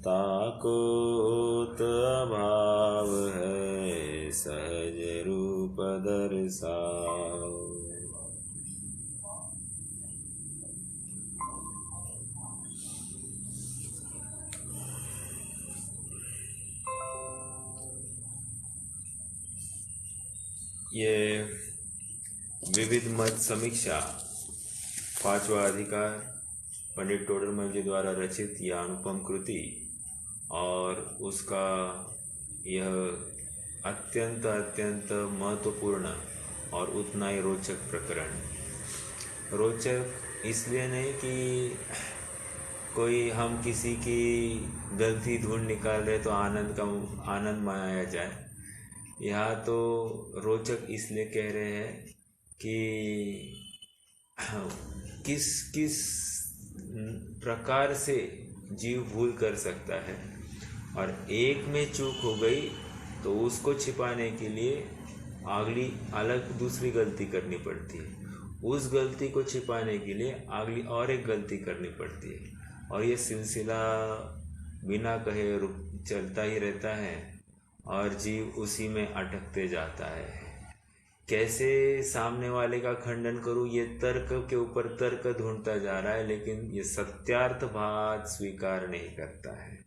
ताको त अभाव है, सहज रूप दर्शाओ। ये विविध मत समीक्षा पांचवा अधिकार पंडित टोडरमल जी द्वारा रचित यह अनुपम कृति और उसका यह अत्यंत अत्यंत महत्वपूर्ण और उतना ही रोचक प्रकरण। रोचक इसलिए नहीं कि कोई हम किसी की गलती ढूंढ निकाल रहे तो आनंद मनाया जाए। यहाँ तो रोचक इसलिए कह रहे हैं कि किस किस प्रकार से जीव भूल कर सकता है, और एक में चूक हो गई तो उसको छिपाने के लिए अगली अलग दूसरी गलती करनी पड़ती है, उस गलती को छिपाने के लिए अगली और एक गलती करनी पड़ती है, और ये सिलसिला बिना कहे चलता ही रहता है और जीव उसी में अटकते जाता है। कैसे सामने वाले का खंडन करूं, ये तर्क के ऊपर तर्क ढूंढता जा रहा है, लेकिन ये सत्यार्थ बात स्वीकार नहीं करता है।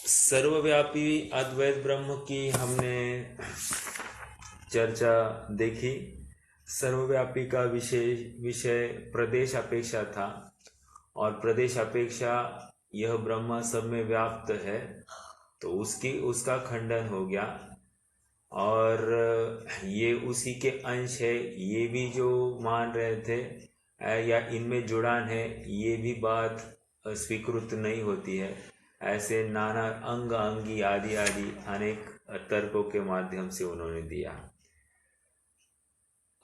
सर्वव्यापी अद्वैत ब्रह्म की हमने चर्चा देखी। सर्वव्यापी का विषय प्रदेश अपेक्षा था, और प्रदेश अपेक्षा यह ब्रह्म सब में व्याप्त है, तो उसका खंडन हो गया, और ये उसी के अंश है, ये भी जो मान रहे थे या इनमें जुड़ान है, ये भी बात स्वीकृत नहीं होती है। ऐसे नाना अंग अंगी आदि आदि अनेक तर्कों के माध्यम से उन्होंने दिया।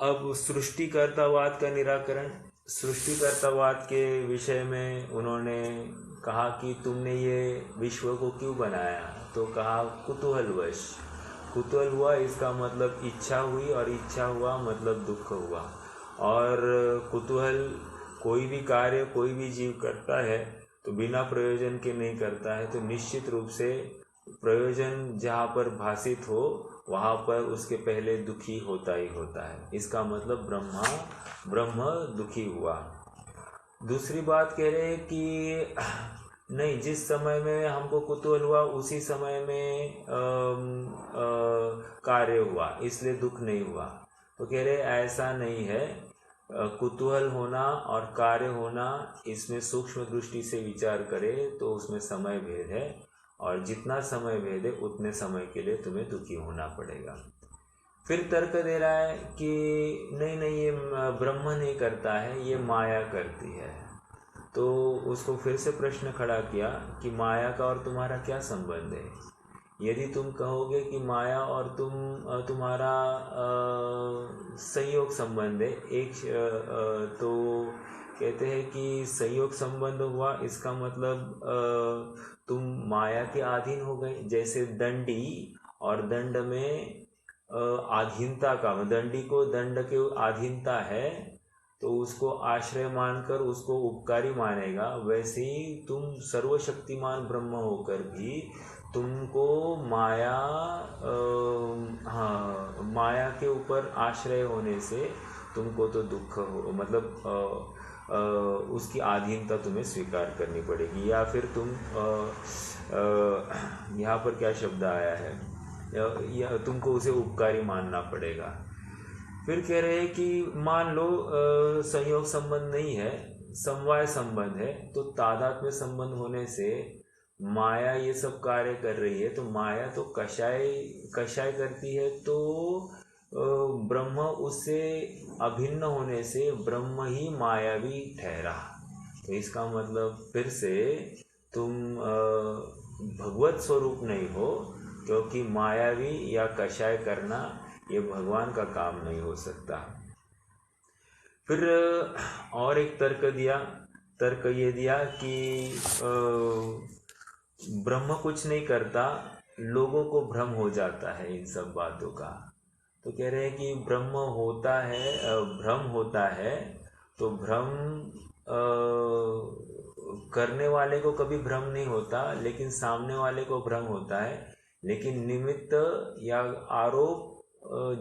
अब सृष्टिकर्तावाद का निराकरण। सृष्टिकर्तावाद के विषय में उन्होंने कहा कि तुमने ये विश्व को क्यों बनाया, तो कहा कुतूहलवश। कुतूहल हुआ इसका मतलब इच्छा हुई, और इच्छा हुआ मतलब दुख हुआ। और कुतूहल कोई भी कार्य कोई भी जीव करता है तो बिना प्रयोजन के नहीं करता है, तो निश्चित रूप से प्रयोजन जहाँ पर भाषित हो वहाँ पर उसके पहले दुखी होता ही होता है। इसका मतलब ब्रह्म दुखी हुआ। दूसरी बात कह रहे हैं कि नहीं, जिस समय में हमको कुतूहल हुआ उसी समय में कार्य हुआ, इसलिए दुख नहीं हुआ। तो कह रहे ऐसा नहीं है। कुतूहल होना और कार्य होना, इसमें सूक्ष्म दृष्टि से विचार करें तो उसमें समय भेद है, और जितना समय भेद है उतने समय के लिए तुम्हें दुखी होना पड़ेगा। फिर तर्क दे रहा है कि नहीं, ये ब्रह्म नहीं करता है, ये माया करती है। तो उसको फिर से प्रश्न खड़ा किया कि माया का और तुम्हारा क्या संबंध है। यदि तुम कहोगे कि माया और तुम्हारा संयोग संबंध है, तो कहते हैं कि संयोग संबंध हुआ, इसका मतलब तुम माया के अधीन हो गए। जैसे दंडी और दंड में अधीनता का, दंडी को दंड के अधीनता है तो उसको आश्रय मानकर उसको उपकारी मानेगा, वैसे ही तुम सर्वशक्तिमान ब्रह्म होकर भी तुमको माया के ऊपर आश्रय होने से तुमको तो दुख हो, मतलब उसकी अधीनता तुम्हें स्वीकार करनी पड़ेगी। या फिर तुम यहाँ पर क्या शब्द आया है, या तुमको उसे उपकारी मानना पड़ेगा। फिर कह रहे हैं कि मान लो संयोग संबंध नहीं है, समवाय संबंध है, तो तादात्म्य संबंध होने से माया ये सब कार्य कर रही है, तो माया तो कषाय करती है, तो ब्रह्म उससे अभिन्न होने से ब्रह्म ही मायावी ठहरा। तो इसका मतलब फिर से तुम भगवत स्वरूप नहीं हो, क्योंकि मायावी या कषाय करना ये भगवान का काम नहीं हो सकता। फिर और एक तर्क ये दिया कि ब्रह्म कुछ नहीं करता, लोगों को भ्रम हो जाता है इन सब बातों का। तो कह रहे हैं कि ब्रह्म होता है, भ्रम होता है, तो भ्रम करने वाले को कभी भ्रम नहीं होता, लेकिन सामने वाले को भ्रम होता है। लेकिन निमित्त या आरोप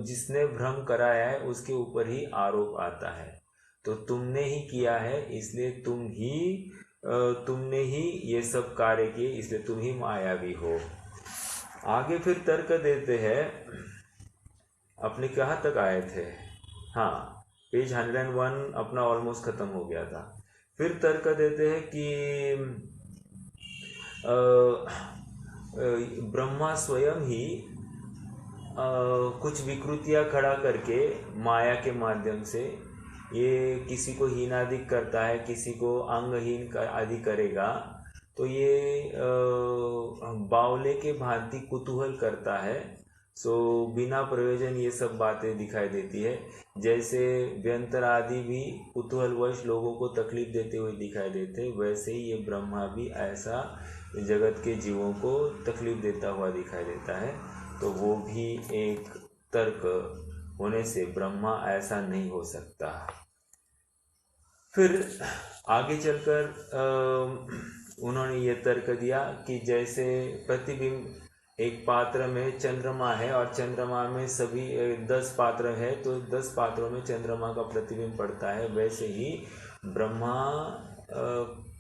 जिसने भ्रम कराया है उसके ऊपर ही आरोप आता है। तो तुमने ही किया है, इसलिए तुमने ही ये सब कार्य किए, इसलिए तुम ही मायावी हो। आगे फिर तर्क देते हैं। अपने कहाँ तक आए थे? हाँ, पेज 101 अपना ऑलमोस्ट खत्म हो गया था। फिर तर्क देते हैं कि ब्रह्मा स्वयं ही कुछ विकृतियां खड़ा करके माया के माध्यम से ये किसी को हीनादिक करता है, किसी को अंगहीन आदि करेगा, तो ये बावले के भांति कुतूहल करता है। सो बिना प्रयोजन ये सब बातें दिखाई देती है। जैसे व्यंतर आदि भी कुतूहलवश लोगों को तकलीफ देते हुए दिखाई देते, वैसे ही ये ब्रह्मा भी ऐसा जगत के जीवों को तकलीफ देता हुआ दिखाई देता है। तो वो भी एक तर्क होने से ब्रह्मा ऐसा नहीं हो सकता। फिर आगे चलकर उन्होंने ये तर्क दिया कि जैसे प्रतिबिंब एक पात्र में चंद्रमा है और चंद्रमा में सभी 10 पात्र है, तो 10 पात्रों में चंद्रमा का प्रतिबिंब पड़ता है, वैसे ही ब्रह्मा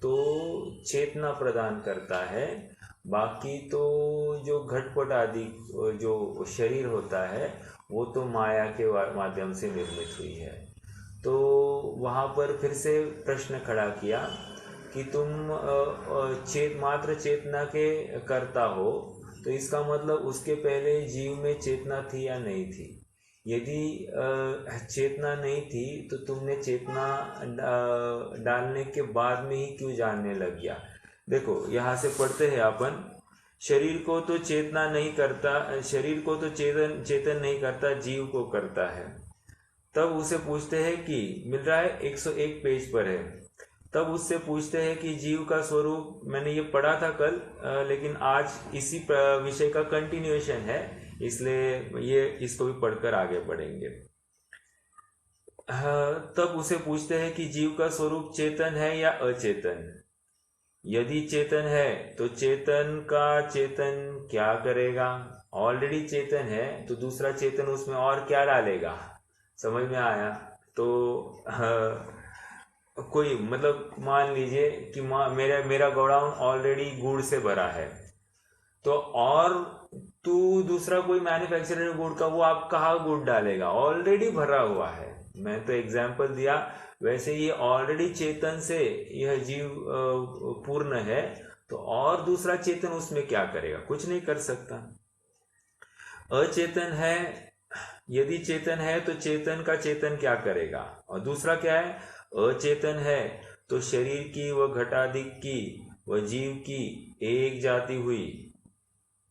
तो चेतना प्रदान करता है। बाकी तो जो घटपट आदि जो शरीर होता है वो तो माया के माध्यम से निर्मित हुई है। तो वहाँ पर फिर से प्रश्न खड़ा किया कि तुम मात्र चेतना के कर्ता हो, तो इसका मतलब उसके पहले जीव में चेतना थी या नहीं थी? यदि चेतना नहीं थी तो तुमने चेतना डालने के बाद में ही क्यों जानने लग गया? देखो यहाँ से पढ़ते हैं अपन, शरीर को तो चेतना नहीं करता, शरीर को तो चेतन नहीं करता, जीव को करता है। तब उसे पूछते हैं कि मिल रहा है 101 पेज पर है। तब उससे पूछते हैं कि जीव का स्वरूप, मैंने ये पढ़ा था कल, लेकिन आज इसी विषय का कंटिन्यूएशन है, इसलिए इसको भी पढ़कर आगे बढ़ेंगे। तब उसे पूछते हैं कि जीव का स्वरूप चेतन है या अचेतन? यदि चेतन है तो चेतन का चेतन क्या करेगा? ऑलरेडी चेतन है तो दूसरा चेतन उसमें और क्या डालेगा? समझ में आया? तो कोई मतलब मान लीजिए कि मेरा गोडाउन ऑलरेडी गुड़ से भरा है, तो और तू दूसरा कोई मैन्युफैक्चरर गुड़ का, वो आप कहाँ गुड़ डालेगा? ऑलरेडी भरा हुआ है। मैं तो एग्जाम्पल दिया, वैसे ये ऑलरेडी चेतन से यह जीव पूर्ण है, तो और दूसरा चेतन उसमें क्या करेगा? कुछ नहीं कर सकता। अचेतन है, यदि चेतन है तो चेतन का चेतन क्या करेगा? और दूसरा क्या है? अचेतन है तो शरीर की व घटादिक की व जीव की एक जाति हुई,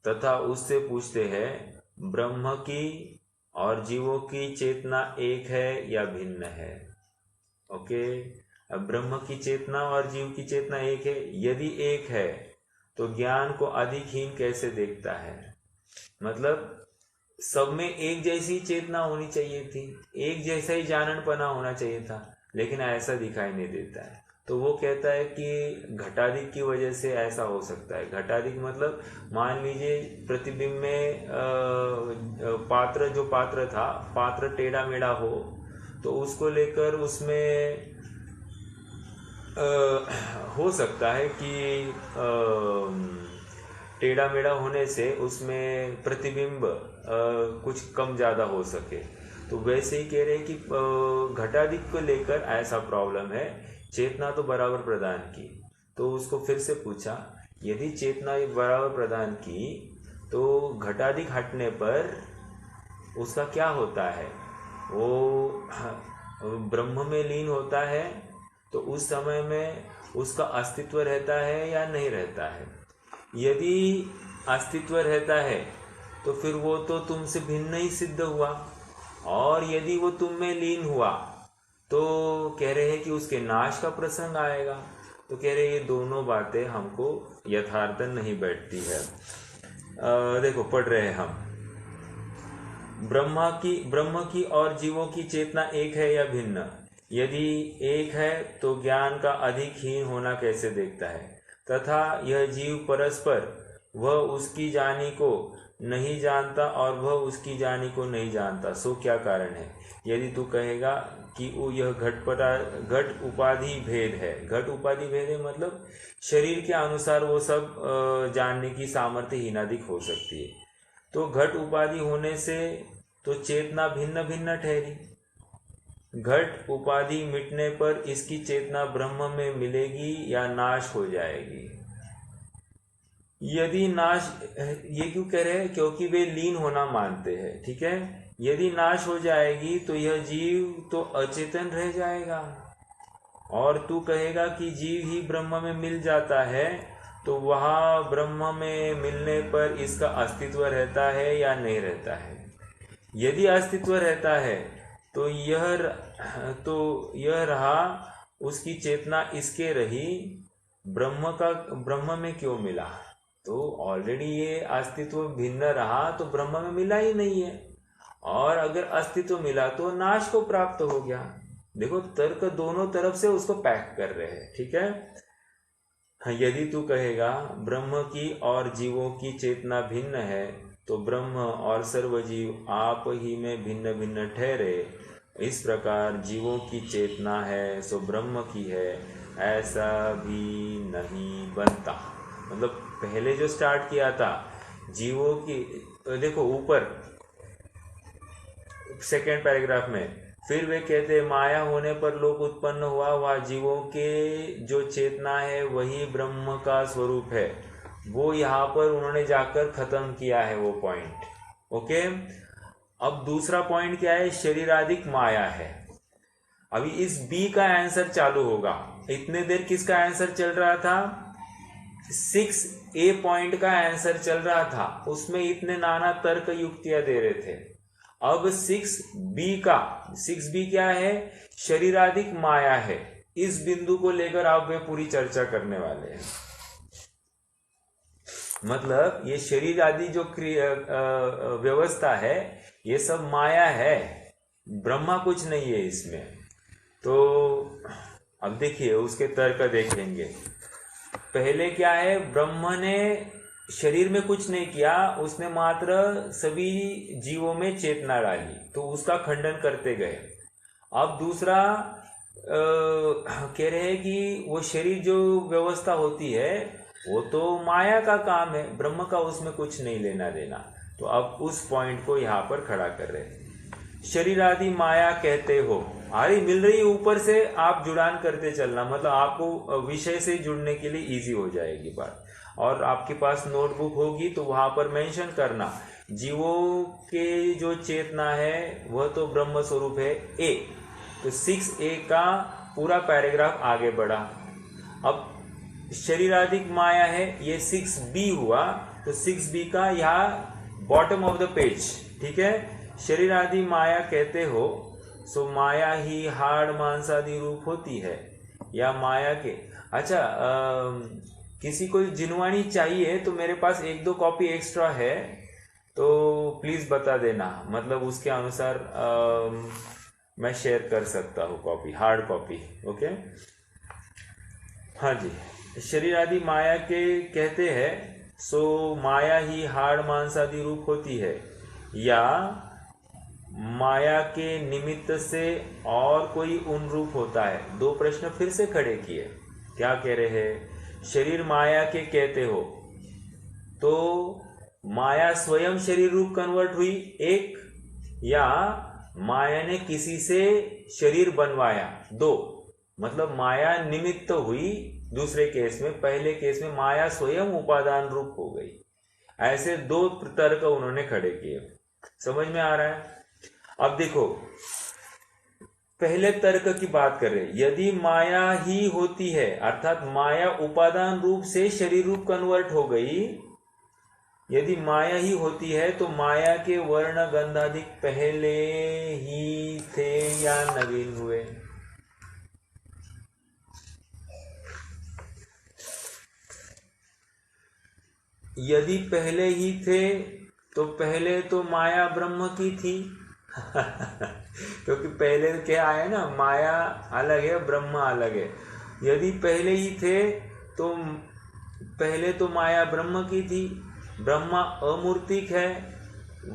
तथा उससे पूछते हैं ब्रह्म की और जीवों की चेतना एक है या भिन्न है? ओके, अब ब्रह्म की चेतना और जीव की चेतना एक है। यदि एक है तो ज्ञान को अधिक हीन कैसे देखता है? मतलब सब में एक जैसी चेतना होनी चाहिए थी, एक जैसा ही जाननपना होना चाहिए था, लेकिन ऐसा दिखाई नहीं देता है। तो वो कहता है कि घटादिक की वजह से ऐसा हो सकता है। घटादिक मतलब मान लीजिए प्रतिबिंब में जो पात्र था, पात्र टेढ़ा मेढ़ा हो, तो उसको लेकर उसमें हो सकता है कि टेढ़ा मेढ़ा होने से उसमें प्रतिबिंब कुछ कम ज़्यादा हो सके। तो वैसे ही कह रहे हैं कि घटादिक को लेकर ऐसा प्रॉब्लम है, चेतना तो बराबर प्रदान की। तो उसको फिर से पूछा, यदि चेतना बराबर प्रदान की तो घटादिक हटने पर उसका क्या होता है? वो ब्रह्म में लीन होता है, तो उस समय में उसका अस्तित्व रहता है या नहीं रहता है? यदि अस्तित्व रहता है तो फिर वो तो तुमसे भिन्न ही सिद्ध हुआ, और यदि वो तुम में लीन हुआ तो कह रहे हैं कि उसके नाश का प्रसंग आएगा। तो कह रहे हैं ये दोनों बातें हमको यथार्थन नहीं बैठती है। देखो पढ़ रहे हैं हम, ब्रह्म की और जीवों की चेतना एक है या भिन्न? यदि एक है तो ज्ञान का अधिक हीन होना कैसे देखता है, तथा यह जीव परस्पर वह उसकी जानी को नहीं जानता और वह उसकी जानी को नहीं जानता, सो क्या कारण है। यदि तू कहेगा कि वो यह घट उपाधि भेद है, घट उपाधि भेद है मतलब शरीर के अनुसार वो सब जानने की सामर्थ्य हीनाधिक हो सकती है, तो घट उपाधि होने से तो चेतना भिन्न भिन्न ठहरी। घट उपाधि मिटने पर इसकी चेतना ब्रह्म में मिलेगी या नाश हो जाएगी। यदि नाश, ये क्यों कह रहे हैं, क्योंकि वे लीन होना मानते हैं, ठीक है। यदि नाश हो जाएगी तो यह जीव तो अचेतन रह जाएगा, और तू कहेगा कि जीव ही ब्रह्म में मिल जाता है, तो वहाँ ब्रह्म में मिलने पर इसका अस्तित्व रहता है या नहीं रहता है। यदि अस्तित्व रहता है तो यह रहा, उसकी चेतना इसके रही, ब्रह्म में क्यों मिला। तो ऑलरेडी ये अस्तित्व भिन्न रहा तो ब्रह्म में मिला ही नहीं है, और अगर अस्तित्व मिला तो नाश को प्राप्त हो गया। देखो तर्क दोनों तरफ से उसको पैक कर रहे हैं, ठीक है। यदि तू कहेगा ब्रह्म की और जीवों की चेतना भिन्न है, तो ब्रह्म और सर्वजीव आप ही में भिन्न भिन्न ठहरे, इस प्रकार जीवों की चेतना है सो ब्रह्म की है, ऐसा भी नहीं बनता। मतलब पहले जो स्टार्ट किया था जीवों की, देखो ऊपर सेकेंड पैराग्राफ में, फिर वे कहते माया होने पर लोक उत्पन्न हुआ, वह जीवों के जो चेतना है वही ब्रह्म का स्वरूप है, वो यहाँ पर उन्होंने जाकर खत्म किया है वो पॉइंट, ओके। अब दूसरा पॉइंट क्या है, शरीराधिक माया है। अभी इस बी का आंसर चालू होगा। इतने देर किसका आंसर चल रहा था, 6A पॉइंट का आंसर चल रहा था, उसमें इतने नाना तर्क युक्तियां दे रहे थे। अब 6B क्या है, शरीराधिक माया है। इस बिंदु को लेकर आप वे पूरी चर्चा करने वाले हैं। मतलब ये शरीर आदि जो व्यवस्था है ये सब माया है, ब्रह्मा कुछ नहीं है इसमें। तो अब देखिए उसके तर्क देखेंगे। पहले क्या है, ब्रह्म ने शरीर में कुछ नहीं किया, उसने मात्र सभी जीवों में चेतना डाली, तो उसका खंडन करते गए। अब दूसरा कह रहे हैं कि वो शरीर जो व्यवस्था होती है वो तो माया का काम है, ब्रह्म का उसमें कुछ नहीं लेना देना। तो अब उस पॉइंट को यहाँ पर खड़ा कर रहे हैं। शरीर आदि माया कहते हो, अरे मिल रही है ऊपर से, आप जुड़ान करते चलना, मतलब आपको विषय से जुड़ने के लिए इजी हो जाएगी बात। और आपके पास नोटबुक होगी तो वहां पर मेंशन करना, जीवों के जो चेतना है वह तो ब्रह्म स्वरूप है ए। तो 6A का पूरा पैराग्राफ आगे बढ़ा। अब शरीराधिक माया है, ये 6B हुआ, तो 6B का यहाँ बॉटम ऑफ द पेज, ठीक है। शरीर आदि माया कहते हो, सो माया ही हाड़ मांस आदि रूप होती है, या माया के, अच्छा किसी को जिनवानी चाहिए तो मेरे पास 1-2 कॉपी एक्स्ट्रा है, तो प्लीज बता देना, मतलब उसके अनुसार मैं शेयर कर सकता हूँ कॉपी, हार्ड कॉपी, ओके। हाँ जी, शरीर आदि माया के कहते हैं, सो माया ही हाड़ मांस आदि रूप होती है, या माया के निमित्त से और कोई उन रूप होता है। 2 प्रश्न फिर से खड़े किए। क्या कह रहे हैं, शरीर माया के कहते हो, तो माया स्वयं शरीर रूप कन्वर्ट हुई एक, या माया ने किसी से शरीर बनवाया 2, मतलब माया निमित्त हुई दूसरे केस में, पहले केस में माया स्वयं उपादान रूप हो गई। ऐसे 2 तर्क उन्होंने खड़े किए। समझ में आ रहा है। अब देखो पहले तर्क की बात कर रहे हैं, यदि माया ही होती है, अर्थात माया उपादान रूप से शरीर रूप कन्वर्ट हो गई, यदि माया ही होती है तो माया के वर्ण गंधाधिक पहले ही थे या नवीन हुए। यदि पहले ही थे तो पहले तो माया ब्रह्म की थी। क्योंकि पहले क्या है ना, माया अलग है, ब्रह्म अलग है। यदि पहले ही थे तो पहले तो माया ब्रह्म की थी, ब्रह्मा अमूर्तिक है,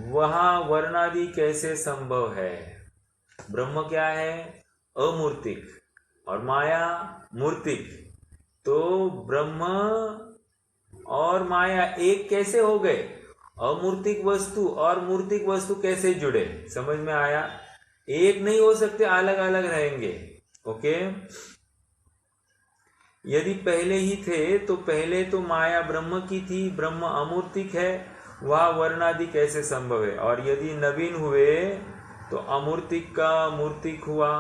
वहाँ वर्णादि कैसे संभव है? ब्रह्म क्या है? अमूर्तिक और माया मूर्तिक। तो ब्रह्म और माया एक कैसे हो गए? अमूर्तिक वस्तु और मूर्तिक वस्तु कैसे जुड़े? समझ में आया? एक नहीं हो सकते, अलग अलग रहेंगे। ओके, यदि पहले ही थे तो पहले तो माया ब्रह्म की थी, ब्रह्म अमूर्तिक है, वह वर्णादि कैसे संभव है? और यदि नवीन हुए तो अमूर्तिक का मूर्तिक हुआ,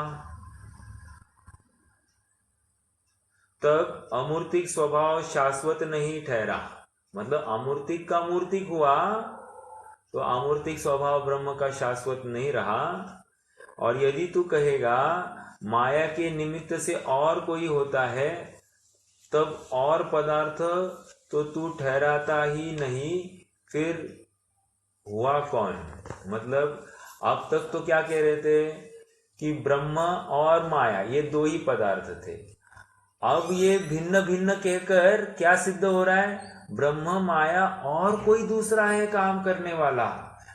तब अमूर्तिक स्वभाव शाश्वत नहीं ठहरा। मतलब अमूर्तिक का मूर्तिक हुआ तो अमूर्तिक स्वभाव ब्रह्म का शाश्वत नहीं रहा। और यदि तू कहेगा माया के निमित्त से और कोई होता है, तब और पदार्थ तो तू ठहराता ही नहीं, फिर हुआ कौन? मतलब अब तक तो क्या कह रहे थे कि ब्रह्म और माया ये दो ही पदार्थ थे। अब ये भिन्न भिन्न कहकर क्या सिद्ध हो रहा है? ब्रह्म, माया और कोई दूसरा है काम करने वाला,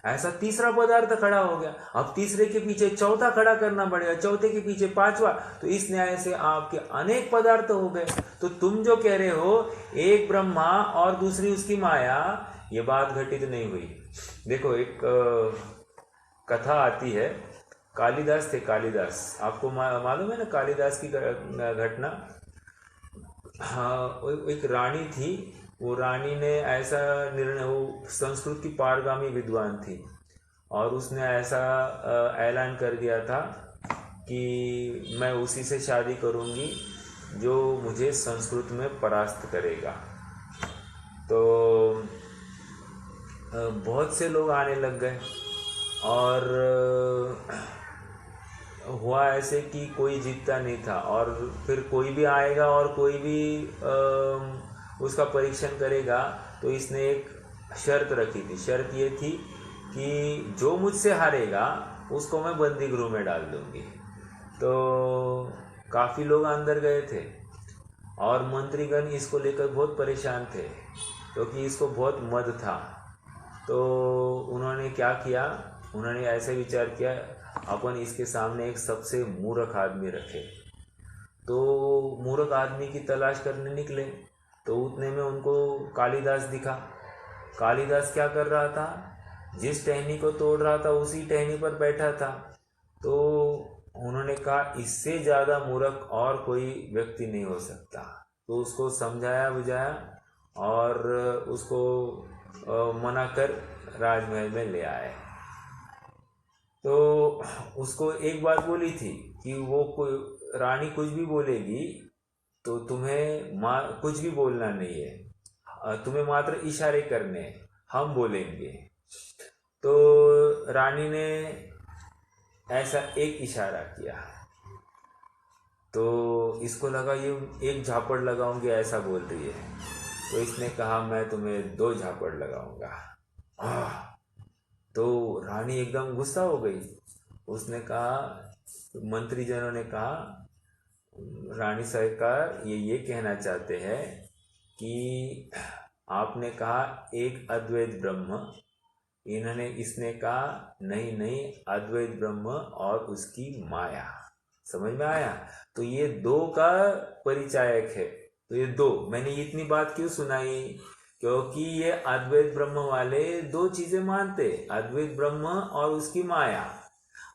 ऐसा तीसरा पदार्थ खड़ा हो गया। अब तीसरे के पीछे चौथा खड़ा करना पड़ेगा, चौथे के पीछे पांचवा, तो इस न्याय से आपके अनेक पदार्थ हो गए। तो तुम जो कह रहे हो एक ब्रह्मा और दूसरी उसकी माया, ये बात घटित नहीं हुई। देखो एक कथा आती है, कालिदास थे, कालिदास आपको मालूम है ना कालिदास की घटना? हाँ, एक रानी थी, वो रानी ने ऐसा निर्णय, वो संस्कृत की पारगामी विद्वान थी, और उसने ऐसा ऐलान कर दिया था कि मैं उसी से शादी करूंगी जो मुझे संस्कृत में परास्त करेगा। तो बहुत से लोग आने लग गए, और हुआ ऐसे कि कोई जीतता नहीं था, और फिर कोई भी आएगा और कोई भी उसका परीक्षण करेगा। तो इसने एक शर्त रखी थी, शर्त ये थी कि जो मुझसे हारेगा उसको मैं बंदी गृह में डाल दूंगी। तो काफ़ी लोग अंदर गए थे, और मंत्रीगण इसको लेकर बहुत परेशान थे, क्योंकि इसको बहुत मद था। तो उन्होंने क्या किया, उन्होंने ऐसे विचार किया अपन इसके सामने एक सबसे मूर्ख आदमी रखे। तो मूर्ख आदमी की तलाश करने निकले, तो उतने में उनको कालिदास दिखा। कालिदास क्या कर रहा था? जिस टहनी को तोड़ रहा था उसी टहनी पर बैठा था। तो उन्होंने कहा इससे ज़्यादा मूर्ख और कोई व्यक्ति नहीं हो सकता। तो उसको समझाया बुझाया और उसको मना कर राजमहल में ले आए। तो उसको एक बात बोली थी कि वो रानी कुछ भी बोलेगी तो तुम्हें कुछ भी बोलना नहीं है, तुम्हें मात्र इशारे करने, हम बोलेंगे। तो रानी ने ऐसा एक इशारा किया, तो इसको लगा ये एक झापड़ लगाऊंगी ऐसा बोल रही है। तो इसने कहा मैं तुम्हें 2 झापड़ लगाऊंगा। तो रानी एकदम गुस्सा हो गई। उसने कहा, मंत्रीजनों ने कहा रानी सरकार ये कहना चाहते हैं कि आपने कहा एक अद्वैत ब्रह्म, इसने कहा नहीं नहीं, अद्वैत ब्रह्म और उसकी माया। समझ में आया? तो ये 2 का परिचायक है। तो ये 2, मैंने इतनी बात क्यों सुनाई? क्योंकि ये अद्वैत ब्रह्म वाले 2 चीजें मानते, अद्वैत ब्रह्म और उसकी माया।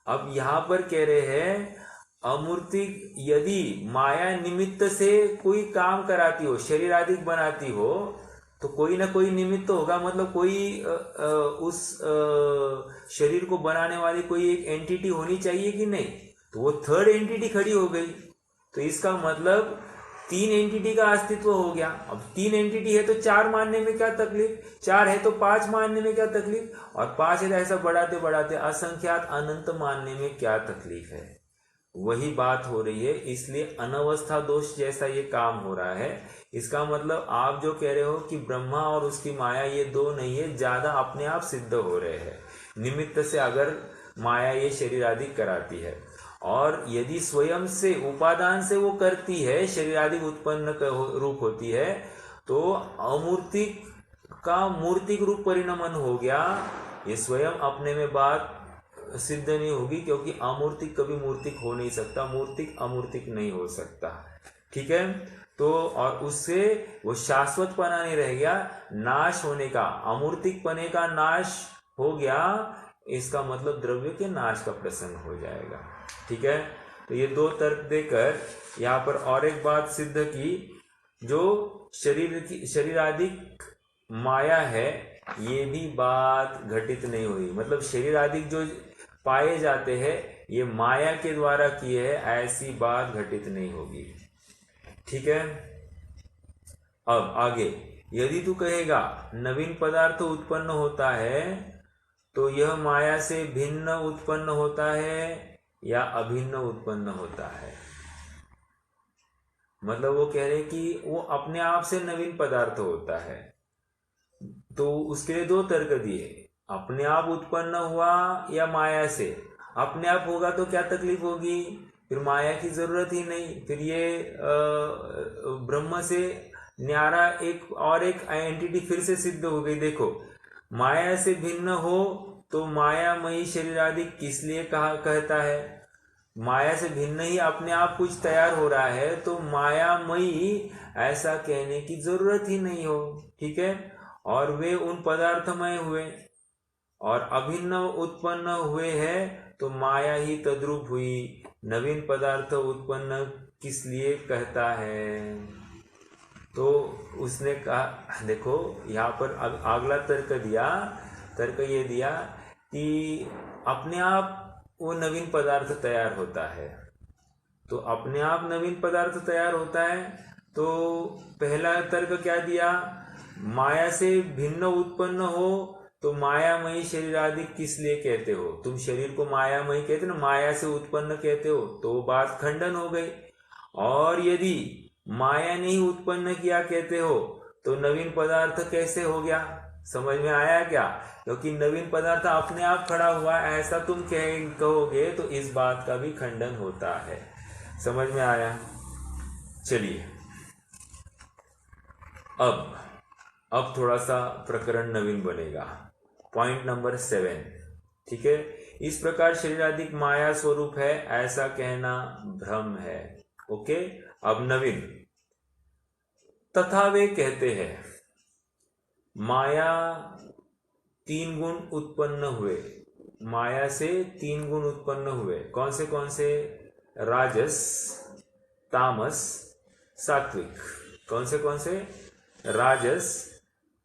अब यहाँ पर कह रहे हैं अमूर्तिक, यदि माया निमित्त से कोई काम कराती हो, शरीर आदि बनाती हो, तो कोई ना कोई निमित्त होगा। मतलब कोई उस शरीर को बनाने वाली कोई एक एंटिटी होनी चाहिए कि नहीं? तो वो थर्ड एंटिटी खड़ी हो गई। तो इसका मतलब 3 एंटिटी का अस्तित्व हो गया। अब 3 एंटिटी है तो 4 मानने में क्या तकलीफ, 4 है तो 5 मानने में क्या तकलीफ, और 5 है तो ऐसा बढ़ाते बढ़ाते असंख्यात अनंत मानने में क्या तकलीफ है? वही बात हो रही है। इसलिए अनवस्था दोष जैसा ये काम हो रहा है। इसका मतलब आप जो कह रहे हो कि ब्रह्मा और उसकी माया ये 2 नहीं है, ज्यादा अपने आप सिद्ध हो रहे हैं। निमित्त से अगर माया ये शरीर आदि कराती है। और यदि स्वयं से उपादान से वो करती है, शरीर आदि उत्पन्न रूप होती है, तो अमूर्तिक का मूर्तिक रूप परिणमन हो गया। ये स्वयं अपने में बात सिद्ध नहीं होगी, क्योंकि अमूर्तिक कभी मूर्तिक हो नहीं सकता, मूर्तिक अमूर्तिक नहीं हो सकता। ठीक है, तो और उससे वो शाश्वत पना नहीं रह गया, नाश होने का, अमूर्तिक पने का नाश हो गया, इसका मतलब द्रव्य के नाश का प्रसंग हो जाएगा। ठीक है, तो ये दो तर्क देकर यहाँ पर और एक बात सिद्ध की, जो शरीर आदि माया है, ये भी बात घटित नहीं हुई। मतलब शरीर आदि जो पाए जाते हैं ये माया के द्वारा किए हैं, ऐसी बात घटित नहीं होगी। ठीक है, अब आगे, यदि तू कहेगा नवीन पदार्थ उत्पन्न होता है तो यह माया से भिन्न उत्पन्न होता है या अभिन्न उत्पन्न होता है। मतलब वो कह रहे कि वो अपने आप से नवीन पदार्थ होता है, तो उसके लिए दो तर्क दिए, अपने आप उत्पन्न हुआ या माया से। अपने आप होगा तो क्या तकलीफ होगी, फिर माया की जरूरत ही नहीं, फिर ये ब्रह्म से न्यारा एक और एक एंटिटी फिर से सिद्ध हो गई। देखो, माया से भिन्न हो तो मायामयी शरीर आदि किस लिए कहता है, माया से भिन्न ही अपने आप कुछ तैयार हो रहा है, तो मायामयी ऐसा कहने की जरूरत ही नहीं हो। ठीक है, और वे उन पदार्थमय हुए और अभिन्न उत्पन्न हुए हैं, तो माया ही तद्रूप हुई। नवीन पदार्थ उत्पन्न किस लिए कहता है, तो उसने कहा, देखो यहाँ पर अगला तर्क दिया, तर्क ये दिया कि अपने आप वो नवीन पदार्थ तैयार होता है। तो अपने आप नवीन पदार्थ तैयार होता है, तो पहला तर्क क्या दिया, माया से भिन्न उत्पन्न हो तो मायामयी शरीर आदि किस लिए कहते हो, तुम शरीर को मायामयी कहते ना, माया से उत्पन्न कहते हो, तो बात खंडन हो गई। और यदि माया ने ही उत्पन्न किया कहते हो तो नवीन पदार्थ कैसे हो गया, समझ में आया क्या, क्योंकि नवीन पदार्थ अपने आप खड़ा हुआ ऐसा तुम कहोगे तो इस बात का भी खंडन होता है। समझ में आया। चलिए, अब थोड़ा सा प्रकरण नवीन बनेगा। Point number 7। ठीक है, इस प्रकार शरीर आदि माया स्वरूप है ऐसा कहना भ्रम है। ओके, अब नवीन, तथा वे कहते हैं माया 3 गुण उत्पन्न हुए, माया से 3 गुण उत्पन्न हुए। कौन से, राजस, तामस, सात्विक। कौन से, राजस,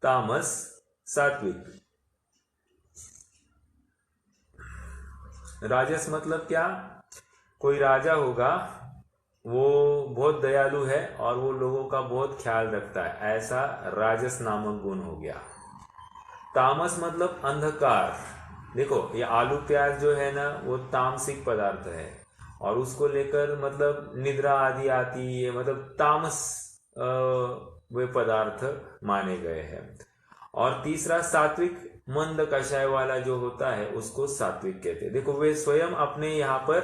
तामस, सात्विक। राजस मतलब क्या, कोई राजा होगा, वो बहुत दयालु है और वो लोगों का बहुत ख्याल रखता है, ऐसा राजस नामक गुण हो गया। तामस मतलब अंधकार। देखो, ये आलू प्याज जो है ना, वो तामसिक पदार्थ है, और उसको लेकर मतलब निद्रा आदि आती है, मतलब तामस वे पदार्थ माने गए हैं। और तीसरा सात्विक, मंद कषाय वाला जो होता है उसको सात्विक कहते हैं। देखो, वे स्वयं अपने यहाँ पर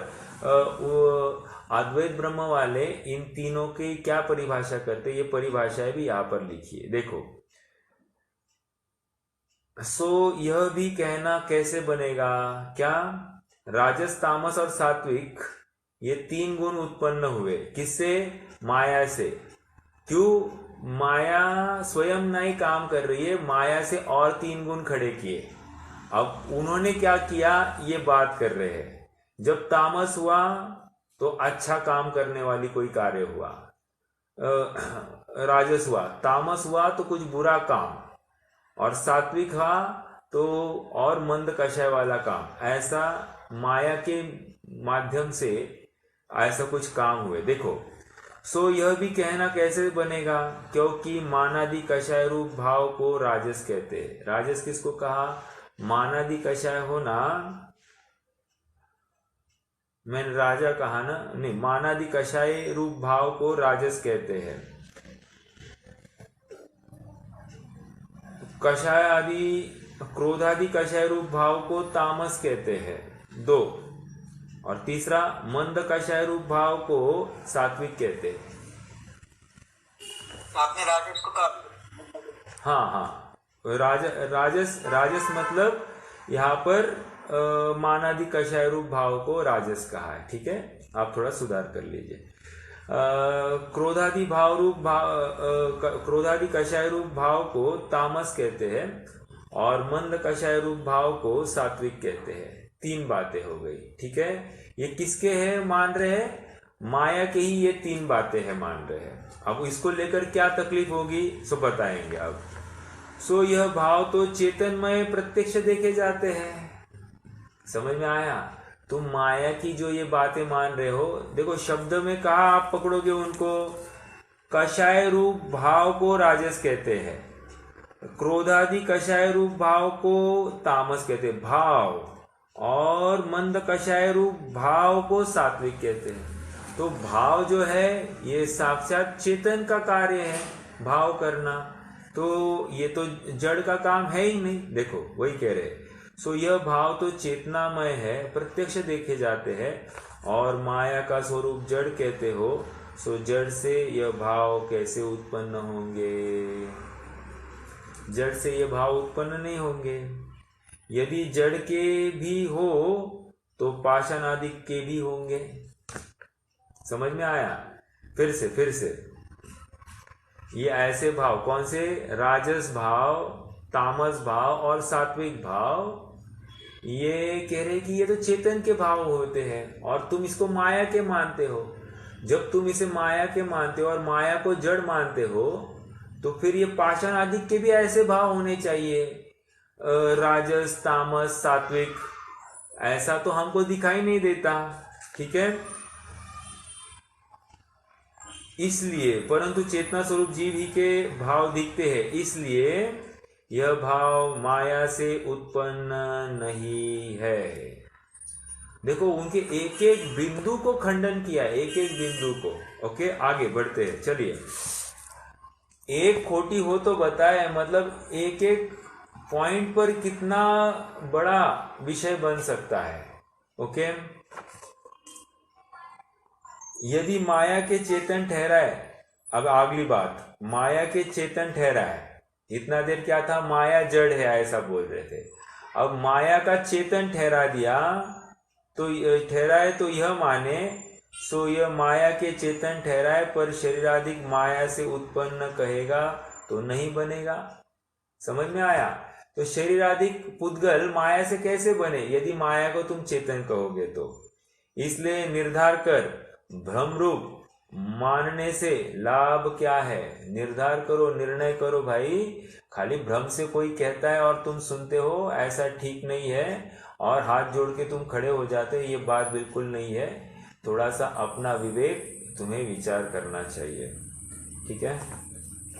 अद्वैत ब्रह्म वाले इन तीनों की क्या परिभाषा करते, ये परिभाषाएं भी यहाँ पर लिखी है। देखो, सो यह भी कहना कैसे बनेगा, क्या, राजस, तामस और सात्विक ये 3 गुण उत्पन्न हुए, किससे, माया से। क्यों, माया स्वयं नहीं काम कर रही है, माया से और 3 गुण खड़े किए। अब उन्होंने क्या किया, ये बात कर रहे हैं। जब तामस हुआ तो अच्छा काम करने वाली कोई कार्य हुआ, राजस हुआ, तामस हुआ तो कुछ बुरा काम, और सात्विक हुआ तो और मंद कषाय वाला काम। ऐसा माया के माध्यम से ऐसा कुछ काम हुए। देखो, सो यह भी कहना कैसे बनेगा, क्योंकि मानादि कषाय रूप भाव को राजस कहते हैं। राजस किसको कहा, मानादि कषाय होना, मैंने राजा कहा ना, नहीं, मानादि कषाय रूप भाव को राजस कहते हैं। कषाय आदि, क्रोधादि कषाय रूप भाव को तामस कहते हैं। 2। और तीसरा, मंद कषाय रूप भाव को सात्विक कहते हैं। आपने राजस को कहा? हाँ हाँ, राजस राजस मतलब यहाँ पर मानादि कषाय रूप भाव को राजस कहा है। ठीक है, आप थोड़ा सुधार कर लीजिए। क्रोधादि भाव रूप क्रोधादि कषाय रूप भाव को तामस कहते हैं और मंद कषाय रूप भाव को सात्विक कहते हैं। 3 बातें हो गई। ठीक है, ये किसके हैं मान रहे हैं? माया के ही ये 3 बातें हैं मान रहे हैं। अब इसको लेकर क्या तकलीफ होगी सो बताएंगे अब। सो यह भाव तो चेतनमय प्रत्यक्ष देखे जाते हैं। समझ में आया? तुम माया की जो ये बातें मान रहे हो, देखो शब्द में कहा आप पकड़ोगे उनको, कषाय रूप भाव को राजस कहते हैं, क्रोधादि कषाय रूप भाव को तामस कहते हैं भाव, और मंद कषाय रूप भाव को सात्विक कहते हैं। तो भाव जो है ये साक्षात चेतन का कार्य है, भाव करना। तो ये तो जड़ का काम है ही नहीं। देखो वही कह रहे। सो यह भाव तो चेतनामय है, प्रत्यक्ष देखे जाते हैं, और माया का स्वरूप जड़ कहते हो। सो जड़ से यह भाव कैसे उत्पन्न होंगे? जड़ से ये भाव उत्पन्न नहीं होंगे। यदि जड़ के भी हो तो पाषाण आदि के भी होंगे। समझ में आया? फिर से ये ऐसे भाव कौन से? राजस भाव, तामस भाव और सात्विक भाव। ये कह रहे कि ये तो चेतन के भाव होते हैं और तुम इसको माया के मानते हो। जब तुम इसे माया के मानते हो और माया को जड़ मानते हो, तो फिर ये पाषाण आदि के भी ऐसे भाव होने चाहिए, राजस, तामस, सात्विक। ऐसा तो हमको दिखाई नहीं देता। ठीक है, इसलिए परंतु चेतना स्वरूप जीव ही के भाव दिखते हैं, इसलिए यह भाव माया से उत्पन्न नहीं है। देखो उनके एक एक बिंदु को खंडन किया, एक एक बिंदु को। ओके, आगे बढ़ते हैं। चलिए, एक खोटी हो तो बताए, मतलब एक एक पॉइंट पर कितना बड़ा विषय बन सकता है। ओके, यदि माया के चेतन ठहराए, अब अगली बात, माया के चेतन ठहराए। इतना देर क्या था? माया जड़ है ऐसा बोल रहे थे। अब माया का चेतन ठहरा दिया, तो ठहराए तो यह माने, सो यह माया के चेतन ठहराए पर शरीराधिक माया से उत्पन्न कहेगा तो नहीं बनेगा। समझ में आया? तो शरीराधिक पुद्गल माया से कैसे बने यदि माया को तुम चेतन कहोगे तो। इसलिए निर्धार कर, भ्रम रूप मानने से लाभ क्या है? निर्धार करो, निर्णय करो भाई। खाली भ्रम से कोई कहता है और तुम सुनते हो, ऐसा ठीक नहीं है। और हाथ जोड़ के तुम खड़े हो जाते हो, ये बात बिल्कुल नहीं है। थोड़ा सा अपना विवेक तुम्हें विचार करना चाहिए। ठीक है,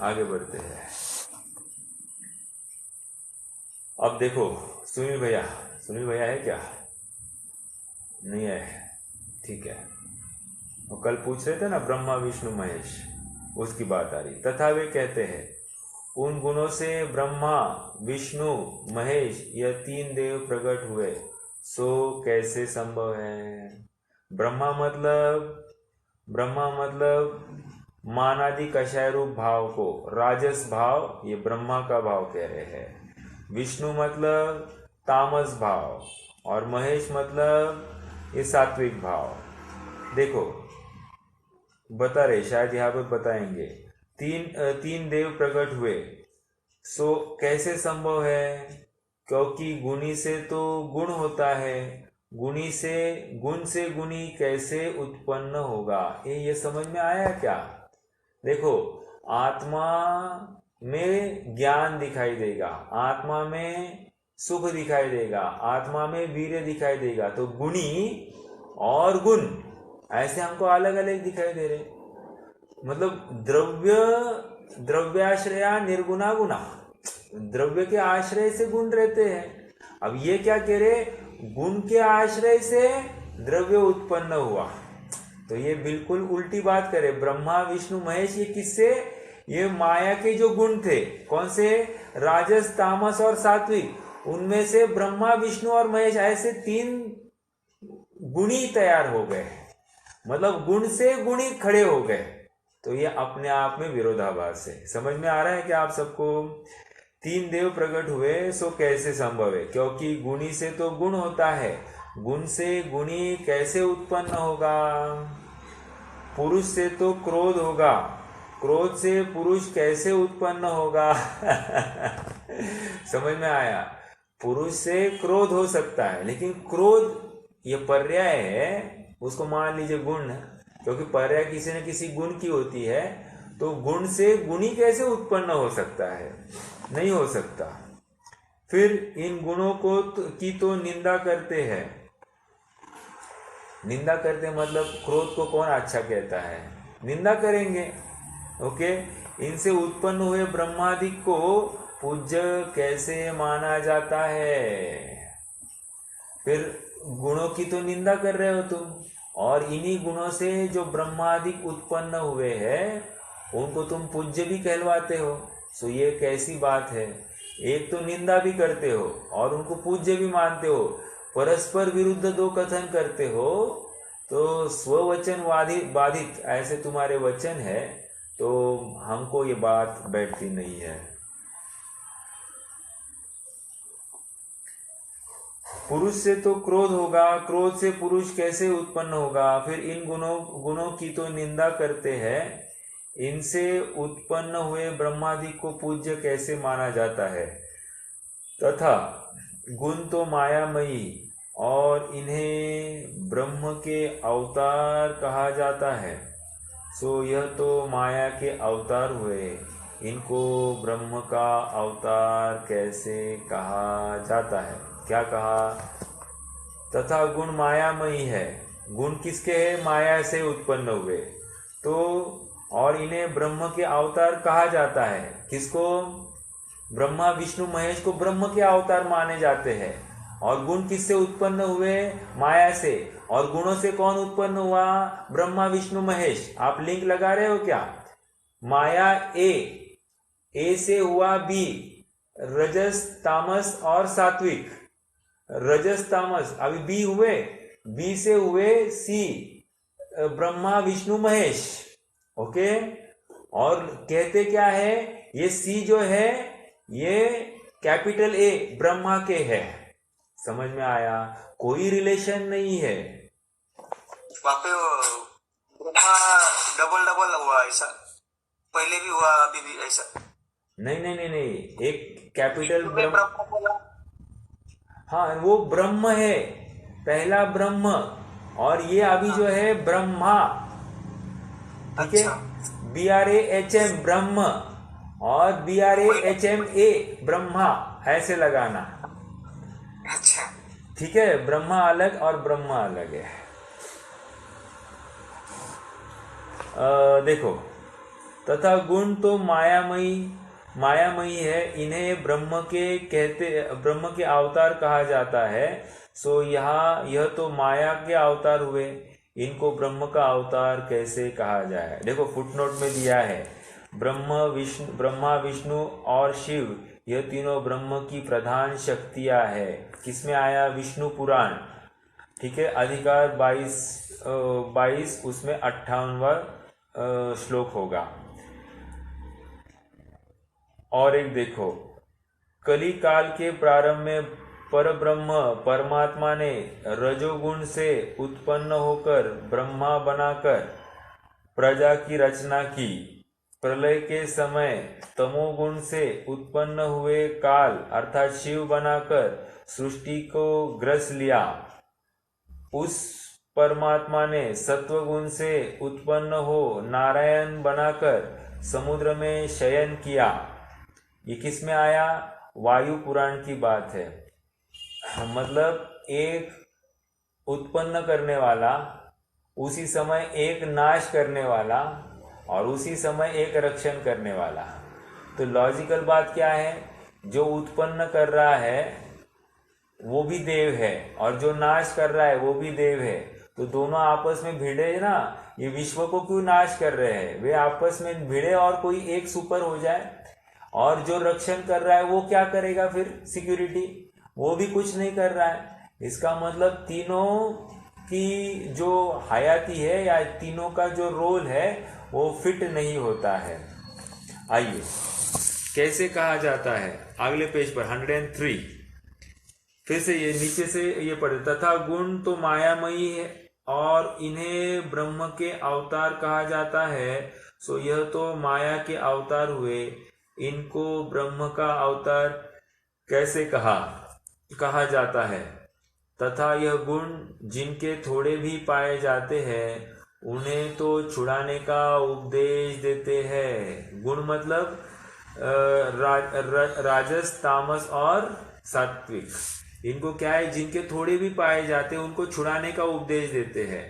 आगे बढ़ते हैं। अब देखो सुनील भैया है क्या? नहीं है? ठीक है। वो कल पूछ रहे थे ना ब्रह्मा विष्णु महेश, उसकी बात आ रही। तथा वे कहते हैं उन गुणों से ब्रह्मा विष्णु महेश यह 3 देव प्रकट हुए, सो कैसे संभव है? ब्रह्मा मतलब मानादि कषाय रूप भाव को राजस भाव, ये ब्रह्मा का भाव कह रहे हैं। विष्णु मतलब तामस भाव, और महेश मतलब ये सात्विक भाव। देखो बता रहे, शायद यहाँ पे बताएंगे, तीन देव प्रकट हुए, सो कैसे संभव है? क्योंकि गुणी से तो गुण होता है, गुण से गुणी कैसे उत्पन्न होगा? ये समझ में आया क्या? देखो, आत्मा में ज्ञान दिखाई देगा, आत्मा में सुख दिखाई देगा, आत्मा में वीर्य दिखाई देगा। तो गुणी और गुण ऐसे हमको अलग अलग दिखाई दे रहे। मतलब द्रव्याश्रया निर्गुणा गुणा, द्रव्य के आश्रय से गुण रहते हैं। अब ये क्या कह रहे? गुण के आश्रय से द्रव्य उत्पन्न हुआ। तो ये बिल्कुल उल्टी बात करे। ब्रह्मा विष्णु महेश ये किससे? ये माया के जो गुण थे, कौन से? राजस तामस और सात्विक। उनमें से ब्रह्मा विष्णु और महेश ऐसे 3 गुणी तैयार हो गए, मतलब गुण से गुणी खड़े हो गए, तो ये अपने आप में विरोधाभास है। समझ में आ रहा है कि आप सबको? तीन देव प्रकट हुए सो कैसे संभव है? क्योंकि गुणी से तो गुण होता है, गुण से गुणी कैसे उत्पन्न होगा? पुरुष से तो क्रोध होगा, क्रोध से पुरुष कैसे उत्पन्न होगा? समझ में आया? पुरुष से क्रोध हो सकता है, लेकिन क्रोध ये पर्याय है, उसको मान लीजिए गुण, क्योंकि पर्याय किसी न किसी गुण की होती है, तो गुण से गुणी कैसे उत्पन्न हो सकता है? नहीं हो सकता। फिर इन गुणों को की तो निंदा करते हैं। निंदा करते मतलब क्रोध को कौन अच्छा कहता है? निंदा करेंगे। ओके, इनसे उत्पन्न हुए ब्रह्मादि को पूज्य कैसे माना जाता है? फिर गुणों की तो निंदा कर रहे हो तुम, और इन्हीं गुणों से जो ब्रह्मादि उत्पन्न हुए हैं उनको तुम पूज्य भी कहलवाते हो। सो ये कैसी बात है? एक तो निंदा भी करते हो और उनको पूज्य भी मानते हो, परस्पर विरुद्ध दो कथन करते हो, तो स्ववचन बाधित ऐसे तुम्हारे वचन है, तो हमको ये बात बैठती नहीं है। पुरुष से तो क्रोध होगा, क्रोध से पुरुष कैसे उत्पन्न होगा? फिर इन गुणों की तो निंदा करते हैं, इनसे उत्पन्न हुए ब्रह्मादि को पूज्य कैसे माना जाता है? तथा गुण तो मायामयी और इन्हें ब्रह्म के अवतार कहा जाता है, सो यह तो माया के अवतार हुए, इनको ब्रह्म का अवतार कैसे कहा जाता है? क्या कहा? तथा गुण मायामयी है, गुण किसके है? माया से उत्पन्न हुए, तो और इन्हें ब्रह्म के अवतार कहा जाता है। किसको? ब्रह्मा विष्णु महेश को ब्रह्म के अवतार माने जाते हैं। और गुण किससे उत्पन्न हुए? माया से। और गुणों से कौन उत्पन्न हुआ? ब्रह्मा विष्णु महेश। आप लिंक लगा रहे हो क्या? माया ए से हुआ बी, रजस तामस और सात्विक। रजस तामस अभी बी हुए, बी से हुए सी, ब्रह्मा विष्णु महेश। ओके, और कहते क्या है? ये सी जो है ये कैपिटल ए ब्रह्मा के है। समझ में आया? कोई रिलेशन नहीं है। वहाँ पे ब्रह्मा डबल हुआ ऐसा, पहले भी हुआ अभी भी ऐसा? नहीं, एक कैपिटल ब्रह्म, हाँ वो ब्रह्म है, पहला ब्रह्म, और ये अभी जो है ब्रह्मा। ठीक है, BRAHM ब्रह्म और BRAHMA ब्रह्मा, ऐसे लगाना। अच्छा, ठीक है, ब्रह्मा अलग और ब्रह्मा अलग है। देखो, तथा गुण तो मायामयी है, इन्हें ब्रह्म के अवतार कहा जाता है। सो यह तो माया के अवतार हुए, इनको ब्रह्म का अवतार कैसे कहा जाए? देखो फुटनोट में दिया है, ब्रह्मा विष्णु और शिव, यह तीनों ब्रह्म की प्रधान शक्तियां है। किसमें आया? विष्णु पुराण। ठीक है, अधिकार 22 उसमें 58वां श्लोक होगा। और एक देखो, कली काल के प्रारंभ में परब्रह्म परमात्मा ने रजोगुण से उत्पन्न होकर ब्रह्मा बनाकर प्रजा की रचना की। प्रलय के समय तमोगुण से उत्पन्न हुए काल अर्थात शिव बनाकर सृष्टि को ग्रस लिया। उस परमात्मा ने सत्वगुण से उत्पन्न हो नारायण बनाकर समुद्र में शयन किया। ये किस में आया? वायु पुराण की बात है। मतलब एक उत्पन्न करने वाला, उसी समय एक नाश करने वाला, और उसी समय एक रक्षण करने वाला। तो लॉजिकल बात क्या है? जो उत्पन्न कर रहा है वो भी देव है, और जो नाश कर रहा है वो भी देव है। तो दोनों आपस में भिड़े ना, ये विश्व को क्यों नाश कर रहे हैं? वे आपस में भिड़े और कोई एक सुपर हो जाए। और जो रक्षण कर रहा है वो क्या करेगा फिर? सिक्योरिटी, वो भी कुछ नहीं कर रहा है। इसका मतलब तीनों की जो हयाती है या तीनों का जो रोल है वो फिट नहीं होता है। आइए कैसे कहा जाता है, अगले पेज पर 103 फिर से ये नीचे से ये पढ़े, तथा गुण तो मायामयी है और इन्हें ब्रह्म के अवतार कहा जाता है, सो यह तो माया के अवतार हुए, इनको ब्रह्म का अवतार कैसे कहा जाता है। तथा यह गुण जिनके थोड़े भी पाए जाते हैं उन्हें तो छुड़ाने का उपदेश देते हैं। गुण मतलब राजस, तामस और सात्विक, इनको क्या है, जिनके थोड़े भी पाए जाते हैं उनको छुड़ाने का उपदेश देते हैं।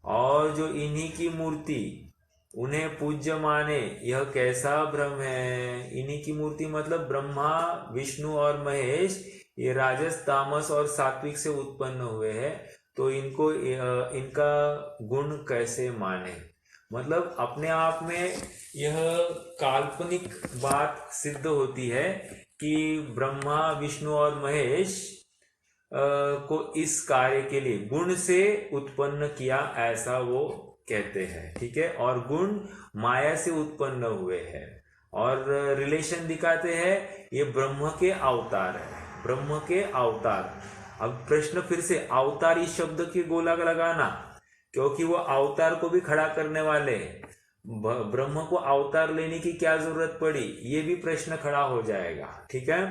और जो इन्हीं की मूर्ति उन्हें पूज्य माने, यह कैसा भ्रम है। इन्हीं की मूर्ति मतलब ब्रह्मा, विष्णु और महेश, ये राजस, तामस और सात्विक से उत्पन्न हुए हैं, तो इनको इनका गुण कैसे माने। मतलब अपने आप में यह काल्पनिक बात सिद्ध होती है कि ब्रह्मा, विष्णु और महेश को इस कार्य के लिए गुण से उत्पन्न किया, ऐसा वो कहते हैं। ठीक है, और गुण माया से उत्पन्न हुए हैं और रिलेशन दिखाते हैं, ये ब्रह्म के अवतार है, ब्रह्म के अवतार। अब प्रश्न फिर से, अवतार इस शब्द की गोला लगाना, क्योंकि वो अवतार को भी खड़ा करने वाले हैं। ब्रह्म को अवतार लेने की क्या जरूरत पड़ी, ये भी प्रश्न खड़ा हो जाएगा। ठीक है,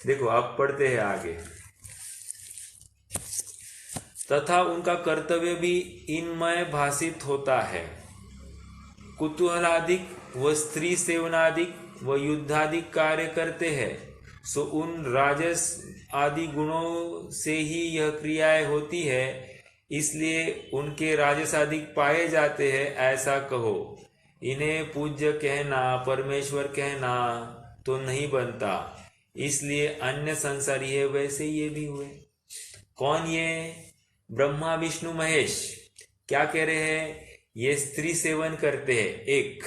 देखो अब पढ़ते हैं आगे। तथा उनका कर्तव्य भी इनमय भाषित होता है, कुतूहलादिक व स्त्री सेवनादिक व युद्धादिक कार्य करते हैं, सो उन राजस आदि गुणों से ही यह क्रियाएं होती है, इसलिए उनके राजसादिक पाए जाते हैं, ऐसा कहो। इन्हें पूज्य कहना, परमेश्वर कहना तो नहीं बनता, इसलिए अन्य संसारी है वैसे ये भी हुए। कौन ये? ब्रह्मा, विष्णु, महेश क्या कह रहे हैं, ये स्त्री सेवन करते हैं, एक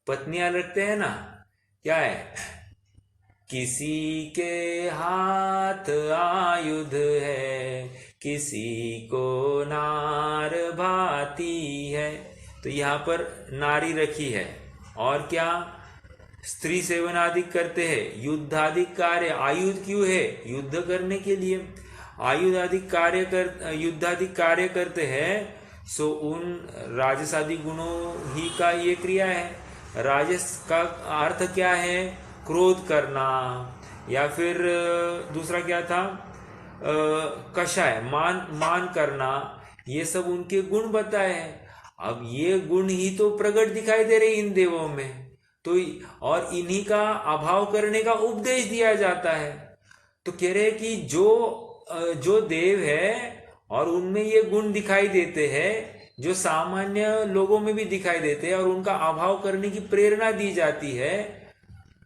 पत्नियां रखते हैं ना, क्या है, किसी के हाथ आयुध है, किसी को नार भाती है, तो यहाँ पर नारी रखी है। और क्या, स्त्री सेवन आदि करते हैं, युद्धाधिक कार्य, आयुध क्यों है, युद्ध करने के लिए, युद्धाधिक कार्य करते हैं, सो उन राजसादि गुणों ही का ये क्रिया है। राजस का अर्थ क्या है, क्रोध करना, या फिर दूसरा क्या था, कषाय, मान करना, ये सब उनके गुण बताए हैं। अब ये गुण ही तो प्रकट दिखाई दे रहे इन देवों में, तो और इन्हीं का अभाव करने का उपदेश दिया जाता है। तो कह रहे कि जो देव है और उनमें ये गुण दिखाई देते हैं, जो सामान्य लोगों में भी दिखाई देते हैं, और उनका अभाव करने की प्रेरणा दी जाती है,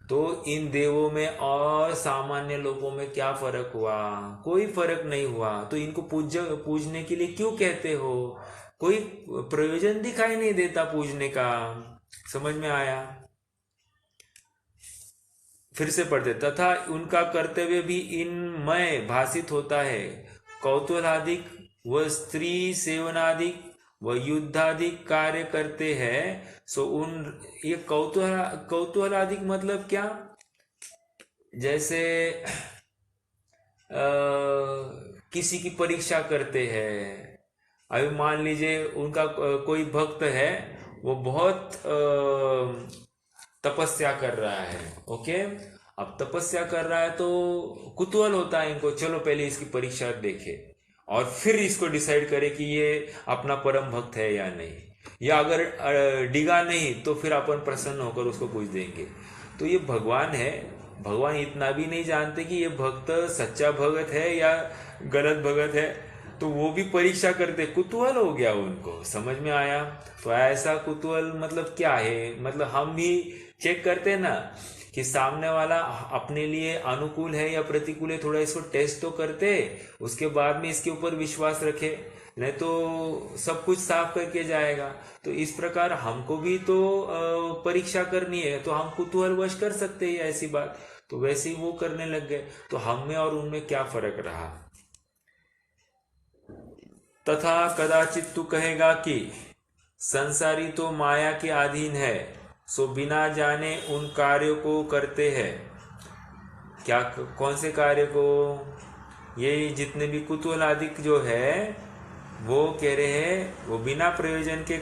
तो इन देवों में और सामान्य लोगों में क्या फर्क हुआ, कोई फर्क नहीं हुआ। तो इनको पूजने के लिए क्यों कहते हो, कोई प्रयोजन दिखाई नहीं देता पूजने का। समझ में आया? फिर से पढ़ते, तथा उनका कर्तव्य भी इनमय भाषित होता है, कौतूहलादिक व स्त्री सेवनादिक व युद्धादिक कार्य करते हैं, सो उन ये कौतूहलादिक मतलब क्या, जैसे किसी की परीक्षा करते हैं। अभी मान लीजिए उनका कोई भक्त है, वो बहुत तपस्या कर रहा है, ओके, अब तपस्या कर रहा है तो कुतूहल होता है इनको, चलो पहले इसकी परीक्षा देखे और फिर इसको डिसाइड करे कि ये अपना परम भक्त है या नहीं, या अगर डिगा नहीं तो फिर अपन प्रसन्न होकर उसको पूछ देंगे। तो ये भगवान है, भगवान इतना भी नहीं जानते कि ये भक्त सच्चा भगत है या गलत भगत है, तो वो भी परीक्षा करते, कुतूहल हो गया उनको। समझ में आया? तो ऐसा कुतूहल मतलब क्या है, मतलब हम भी चेक करते हैं ना कि सामने वाला अपने लिए अनुकूल है या प्रतिकूल है, थोड़ा इसको टेस्ट तो करते, उसके बाद में इसके ऊपर विश्वास रखे, नहीं तो सब कुछ साफ करके जाएगा। तो इस प्रकार हमको भी तो परीक्षा करनी है, तो हम कुतूहलवश कर सकते हैं ऐसी बात, तो वैसे ही वो करने लग गए। तो हम में और उनमें क्या फर्क रहा? तथा कदाचित तू कहेगा कि संसारी तो माया के अधीन है, सो बिना जाने उन कार्यों को करते हैं। क्या, कौन से कार्य को? ये जितने भी कुतूहल आदि जो है वो कह रहे हैं वो बिना प्रयोजन के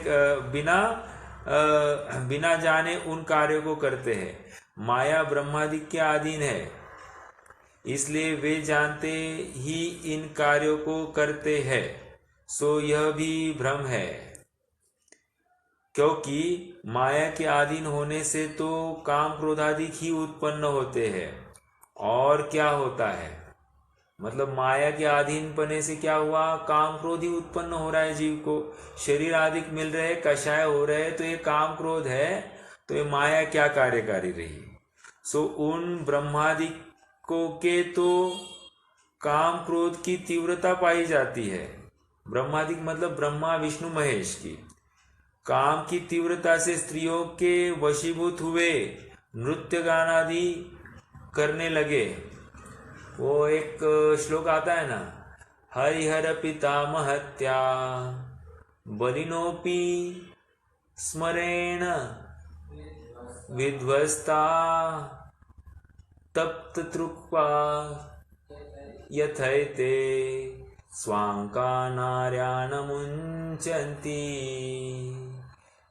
बिना जाने उन कार्यों को करते हैं। माया ब्रह्मादि के अधीन है, इसलिए वे जानते ही इन कार्यों को करते हैं, सो यह भी भ्रम है। क्योंकि माया के अधीन होने से तो काम क्रोधादि ही उत्पन्न होते हैं। और क्या होता है? मतलब माया के अधीन पने से क्या हुआ? काम क्रोध ही उत्पन्न हो रहा है जीव को। शरीर आदि मिल रहे, कषाय हो रहे, तो ये काम क्रोध है, तो ये माया क्या कार्यकारी रही? सो उन ब्रह्मादिकों के तो काम क्रोध की तीव्रता पाई जाती है। ब्रह्मादिक मतलब ब्रह्मा विष्णु महेश की। काम की तीव्रता से स्त्रियों के वशीभूत हुए, नृत्य गान आदि करने लगे। वो एक श्लोक आता है ना, हरिहर पितामहत्या बलिनोपि स्मरेण विध्वस्ता तप्त तृक्वा यथैते स्वांका नार्यान मुंचन्ति।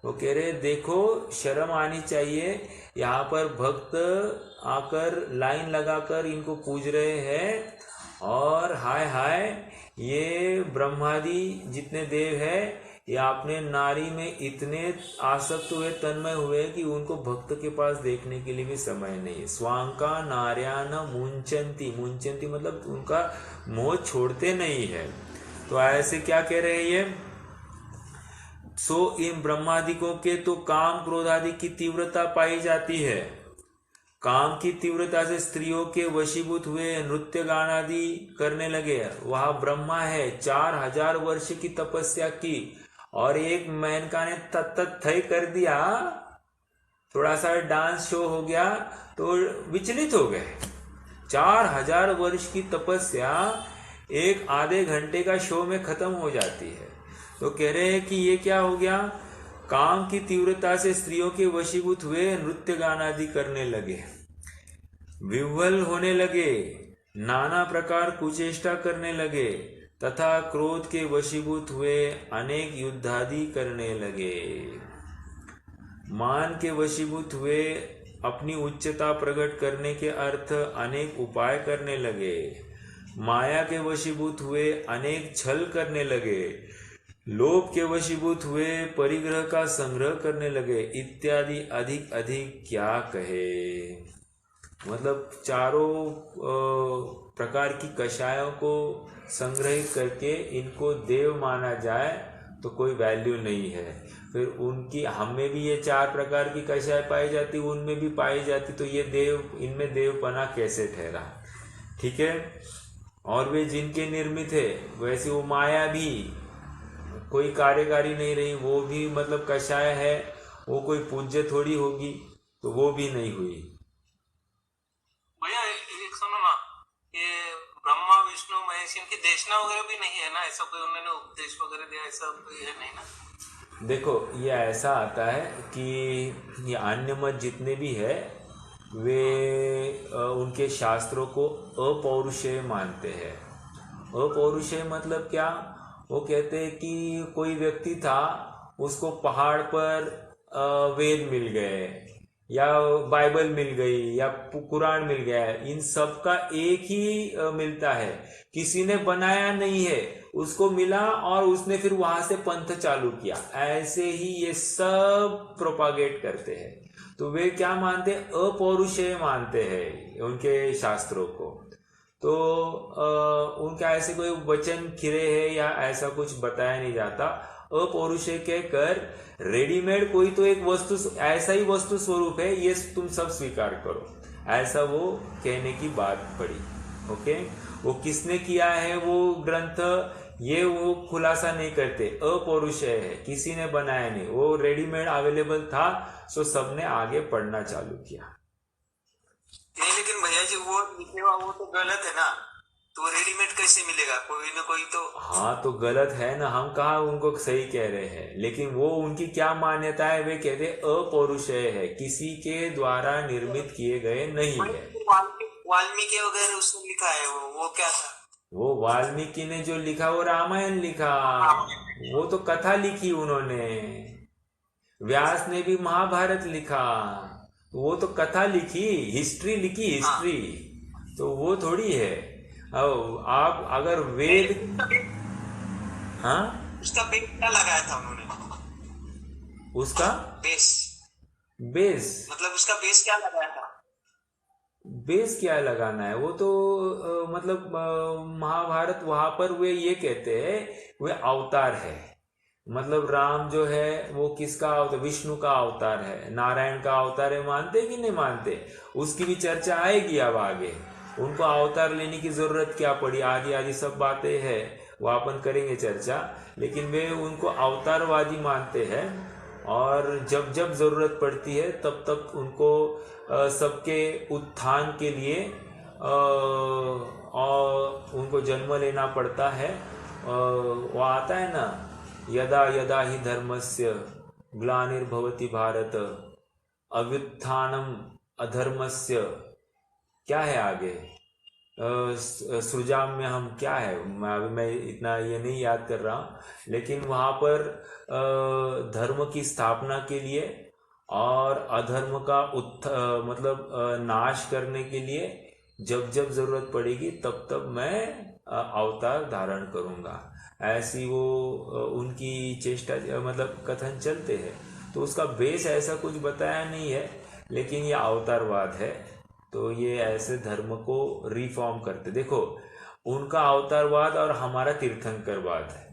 वो कह रहे देखो शर्म आनी चाहिए, यहाँ पर भक्त आकर लाइन लगाकर इनको पूज रहे हैं, और हाय हाय ये ब्रह्मादि जितने देव है ये अपने नारी में इतने आसक्त हुए, तन्मय हुए कि उनको भक्त के पास देखने के लिए भी समय नहीं है। स्वांका नार्यान मुंचन्ति, मुंचन्ति मतलब उनका मोह छोड़ते नहीं है। तो ऐसे क्या कह रहे हैं ये? सो इन ब्रह्मादिकों के तो काम क्रोधादि की तीव्रता पाई जाती है। काम की तीव्रता से स्त्रियों के वशीभूत हुए, नृत्य गान आदि करने लगे। वहां ब्रह्मा है, 4000 वर्ष की तपस्या की, और एक मेनका ने थई कर दिया, थोड़ा सा डांस शो हो गया तो विचलित हो गए। 4000 वर्ष की तपस्या एक आधे घंटे का शो में खत्म हो जाती है। तो कह रहे हैं कि ये क्या हो गया? काम की तीव्रता से स्त्रियों के वशीभूत हुए, नृत्य गान आदि करने लगे, विह्वल होने लगे, नाना प्रकार कुचेष्टा करने लगे, तथा क्रोध के वशीभूत हुए अनेक युद्धादि करने लगे। मान के वशीभूत हुए अपनी उच्चता प्रकट करने के अर्थ अनेक उपाय करने लगे। माया के वशीभूत हुए अनेक छल करने लगे। लोभ के वशीभूत हुए परिग्रह का संग्रह करने लगे, इत्यादि अधिक अधिक क्या कहे। मतलब चारों प्रकार की कषायों को संग्रहित करके इनको देव माना जाए तो कोई वैल्यू नहीं है। फिर उनकी हमें भी ये 4 प्रकार की कषाय पाई जाती, उनमें भी पाई जाती, तो ये देव, इनमें देवपना कैसे ठहरा? ठीक है। और वे जिनके निर्मित है वैसे वो माया भी कोई कार्यकारी नहीं रही, वो भी मतलब कषाय है, वो कोई पूज्य थोड़ी होगी, तो वो भी नहीं हुई। भैया एक सुनो ना, ये ब्रह्मा विष्णु महेश इनकी देशना वगैरह भी नहीं है ना? ऐसा कोई उन्होंने उपदेश वगैरह दिया, ऐसा कोई है नहीं ना? देखो ये ऐसा आता है कि ये अन्य मत जितने भी है वे उनके शास्त्रों को अपौरुषेय मानते हैं। अपौरुषेय मतलब क्या? वो कहते हैं कि कोई व्यक्ति था, उसको पहाड़ पर वेद मिल गए, या बाइबल मिल गई, या कुरान मिल गया है, इन सब का एक ही मिलता है, किसी ने बनाया नहीं है, उसको मिला और उसने फिर वहां से पंथ चालू किया। ऐसे ही ये सब प्रोपागेट करते हैं। तो वे क्या मानते हैं? अपौरुषेय मानते हैं उनके शास्त्रों को। तो उनका ऐसे कोई वचन खिरे है या ऐसा कुछ बताया नहीं जाता। अपौरुषेय कहकर रेडीमेड कोई तो एक वस्तु, ऐसा ही वस्तु स्वरूप है, ये तुम सब स्वीकार करो, ऐसा वो कहने की बात पड़ी। ओके, वो किसने किया है वो ग्रंथ, ये वो खुलासा नहीं करते। अपौरुषेय है, किसी ने बनाया नहीं, वो रेडीमेड अवेलेबल था, सो सबने आगे पढ़ना चालू किया। नहीं, लेकिन भैया जी वो लिखे हुआ वो तो गलत है ना। तो रेडीमेड कैसे मिलेगा? कोई ना कोई तो। हाँ तो गलत है ना, हम कहाँ उनको सही कह रहे हैं, लेकिन वो उनकी क्या मान्यता है, वे कहते हैं अपौरुषेय है, किसी के द्वारा निर्मित किए गए नहीं है। वाल्मीकि वगैरह उसने लिखा है, वो क्या था? वो वाल्मीकि ने जो लिखा वो रामायण लिखा, वो तो कथा लिखी उन्होंने। व्यास ने भी महाभारत लिखा, वो तो कथा लिखी, हिस्ट्री लिखी, हाँ। हिस्ट्री। तो वो थोड़ी है। अब आप अगर वेद, हाँ, उसका बेस क्या लगाया था उन्होंने? उसका बेस बेस, मतलब उसका बेस क्या लगाया था? बेस क्या लगाना है, वो तो मतलब महाभारत, वहां पर वे ये कहते हैं वे अवतार है। मतलब राम जो है वो किसका अवतार, विष्णु का अवतार है, नारायण का अवतार है, मानते कि नहीं मानते, उसकी भी चर्चा आएगी अब आगे। उनको अवतार लेने की जरूरत क्या पड़ी, आदि आदि सब बातें हैं, वो अपन करेंगे चर्चा। लेकिन वे उनको अवतारवादी मानते हैं, और जब जब जरूरत पड़ती है तब तक उनको सबके उत्थान के लिए और उनको जन्म लेना पड़ता है। वो आता है ना, यदा यदा ही धर्मस्य ग्लानिर्भवति भारत अव्युत्थानम अधर्मस्य, क्या है आगे, सृजाम में हम क्या है, मैं इतना ये नहीं याद कर रहा हूँ, लेकिन वहाँ पर धर्म की स्थापना के लिए और अधर्म का मतलब नाश करने के लिए जब जब जरूरत पड़ेगी तब तब मैं अवतार धारण करूँगा, ऐसी वो उनकी चेष्टा मतलब कथन चलते हैं। तो उसका बेस ऐसा कुछ बताया नहीं है, लेकिन ये अवतारवाद है। तो ये ऐसे धर्म को रिफॉर्म करते, देखो उनका अवतारवाद और हमारा तीर्थंकरवाद है।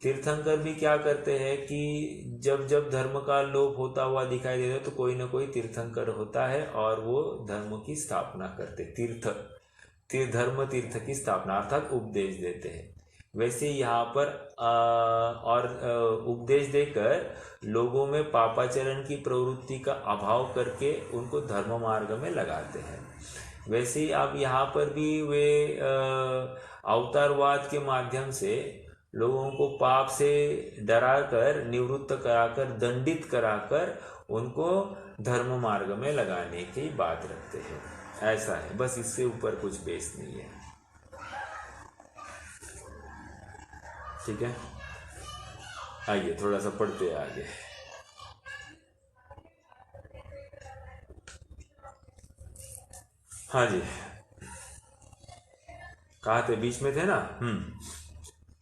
तीर्थंकर भी क्या करते हैं कि जब जब धर्म का लोप होता हुआ दिखाई देता है तो कोई ना कोई तीर्थंकर होता है और वो धर्म की स्थापना करते, धर्म तीर्थ की स्थापना अर्थात उपदेश देते हैं। वैसे यहाँ पर और उपदेश देकर लोगों में पापाचरण की प्रवृत्ति का अभाव करके उनको धर्म मार्ग में लगाते हैं। वैसे ही अब यहाँ पर भी वे अवतारवाद के माध्यम से लोगों को पाप से डराकर, निवृत्त कराकर, दंडित कराकर उनको धर्म मार्ग में लगाने की बात रखते हैं। ऐसा है, बस इससे ऊपर कुछ बेस नहीं है। ठीक है, आइए थोड़ा सा पढ़ते हैं आगे। हाँ जी, कहा थे, बीच में थे ना।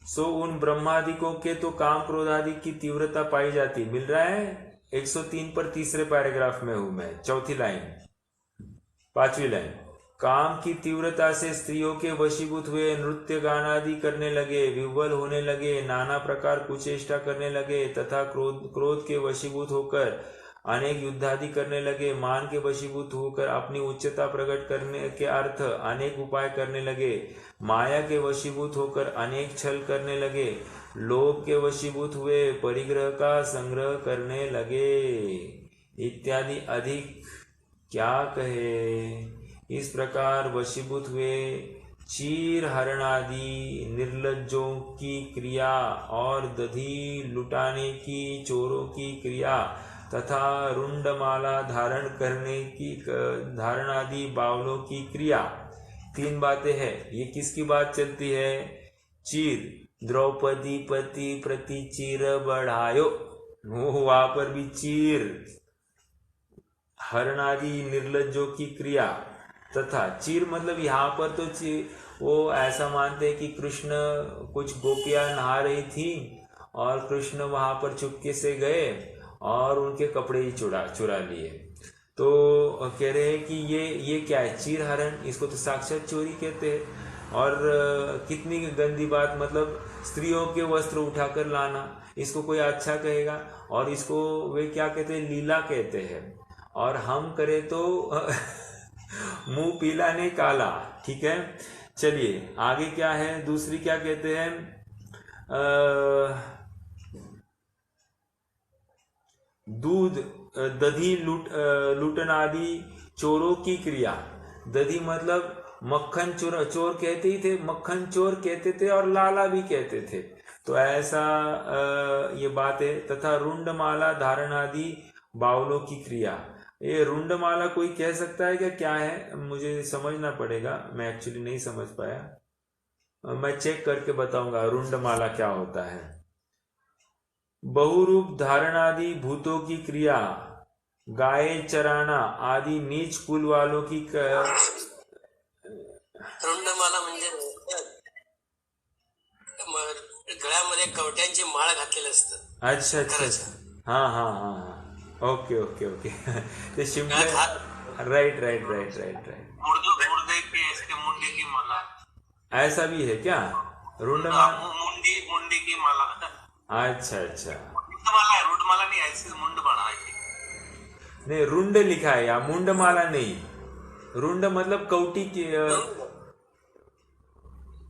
सो उन ब्रह्मादिकों के तो काम क्रोधादि की तीव्रता पाई जाती, मिल रहा है 103 पर तीसरे पैराग्राफ में हूं मैं, चौथी लाइन, पांचवी लाइन। काम की तीव्रता से स्त्रियों के वशीभूत हुए नृत्य गान आदि करने लगे, विह्वल होने लगे, नाना प्रकार कुचेष्टा करने लगे, तथा क्रोध के वशीभूत होकर अनेक युद्धादि करने लगे, मान के वशीभूत होकर अपनी उच्चता प्रकट करने के अर्थ अनेक उपाय करने लगे, माया के वशीभूत होकर अनेक छल करने लगे, लोभ के वशीभूत हुए परिग्रह का संग्रह करने लगे, इत्यादि अधिक क्या कहे। इस प्रकार वशीभूत हुए चीर हरणादि निर्लज्जों की क्रिया और दधी लुटाने की चोरों की क्रिया तथा रुंडमाला धारण करने की धारणादि बावलों की क्रिया, तीन बातें हैं। ये किसकी बात चलती है? चीर, द्रौपदी पति प्रति चीर बढ़ायो, वहां पर भी चीर, हरणादि निर्लज्जों की क्रिया तथा चीर, मतलब यहाँ पर तो वो ऐसा मानते हैं कि कृष्ण कुछ गोपियां नहा रही थी और कृष्ण वहां पर चुपके से गए और उनके कपड़े ही चुरा लिए। तो कह रहे हैं कि ये क्या है, चीर हरण, इसको तो साक्षात चोरी कहते हैं। और कितनी गंदी बात, मतलब स्त्रियों के वस्त्र उठाकर लाना, इसको कोई अच्छा कहेगा? और इसको वे क्या कहते हैं, लीला कहते हैं। और हम करें तो मुंह पीला नहीं काला। ठीक है, चलिए आगे क्या है, दूसरी क्या कहते हैं, दूध दधी लूटन आदि चोरों की क्रिया। दधी मतलब मक्खन चोर चोर कहते ही थे, मक्खन चोर कहते थे और लाला भी कहते थे। तो ऐसा ये बात है। तथा रुंडमाला धारण आदि बावलों की क्रिया। ये रुंडमाला कोई कह सकता है क्या है? मुझे समझना पड़ेगा, मैं एक्चुअली नहीं समझ पाया। मैं चेक करके बताऊंगा रुंडमाला क्या होता है। बहुरूप धारण आदि भूतों की क्रिया, गाय चराना आदि नीच कुल वालों की रुंडमाला म्हणजे गळ्यामध्ये कवट्यांची माळ घातलेली असतं। अच्छा अच्छा अच्छा, हाँ हाँ हाँ हाँ, ओके ओके ओके ते शिंपले, right right right right right. मुर्दे पे इसके मुंडी की माला, ऐसा भी है क्या? मुंडी की माला। अच्छा अच्छा, माला है, रुंड माला नहीं, ऐसे मुंड बना है। नहीं रुंड लिखा है या मुंड माला नहीं। रुंड मतलब कौटी की,